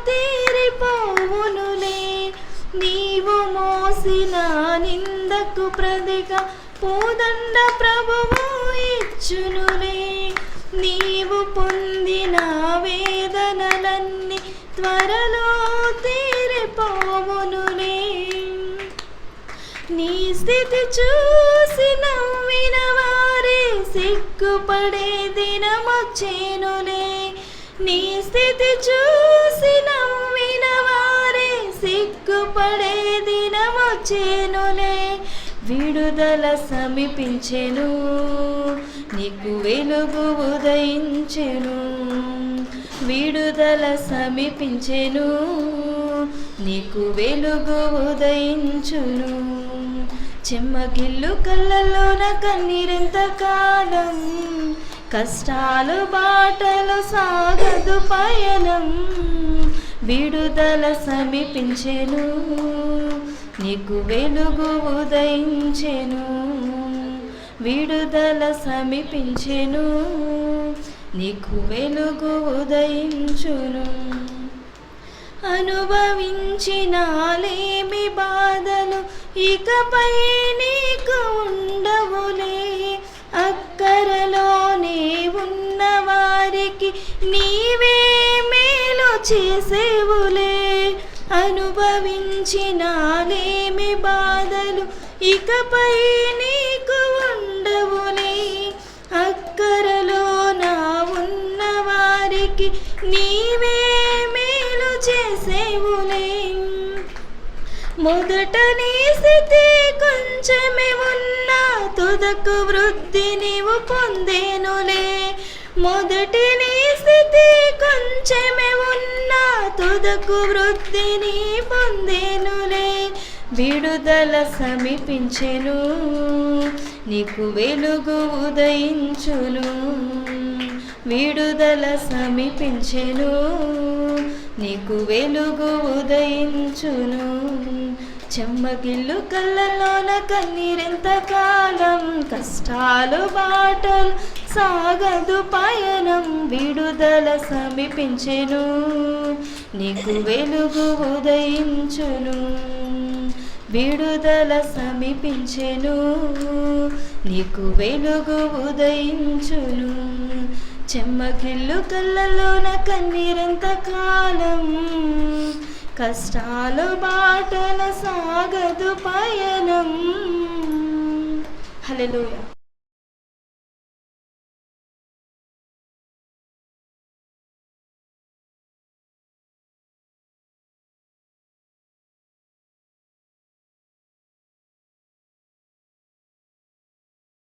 తీరిపోవునులే, నీవు మోసిన నిందకు ప్రతిగా పూదండ ప్రభువు ఇచ్చునులే, నీవు పొందిన వేదనలన్నీ త్వరలో తీరిపోవునులే. నీ స్థితి చూసి నవ్విన వారే సిగ్గుపడే దినమొచ్చేనులే, నీ స్థితి చూసి నవ్విన వారే సిగ్గుపడే దినమొచ్చేనులే, విడుదల సమీపించెను, నీకు వెలుగు ఉదయించెను, విడుదల సమీపించెను, నీకు వెలుగు ఉదయించును. చెమ్మగిల్లు కళ్ళలోన కన్నీరెంత కాలం, కష్టాలు బాటలు సాగదు పయనం, విడుదల సమీపించెను, నీకు వెలుగు ఉదయించెను, విడుదల సమీపించెను, నీకు వెలుగు ఉదయించును. అనుభవించినాలేమి బాధలు ఇకపై నీకు ఉండవులే, అక్కరలోనే ఉన్న వారికి నీవే మేలు చేసేవులే, అనుభవించినాలేమి బాధలు ఇకపై నీకు ఉండవులే, అక్కరలోన ఉన్న వారికి నీవే మేలు చేసేవులే. మొదట నీ స్థితి కొంచెమే ఉన్నా తుదకు వృద్ధి నీవు పొందేనులే, మొదటి నీ స్థితి కొంచెమే ఉన్నా తుదకు వృద్ధి నీ పొందేనులే, విడుదల సమీపించెను, నీకు వెలుగు ఉదయించును, విడుదల సమీపించెను, నీకు వెలుగు ఉదయించును. చెమ్మగిల్లు కళ్ళలోన కన్నీరెంత కాలం, కష్టాలు బాటలు సాగదు పయనం, విడుదల సమీపించెను, నీకు వెలుగు ఉదయించును, విడుదల సమీపించెను, నీకు వెలుగు ఉదయించును. చెమ్మగిల్లు కళ్ళలోన కన్నీరెంత కాలం, కష్టాలు బాటల సాగదు పయనం. హల్లెలూయా.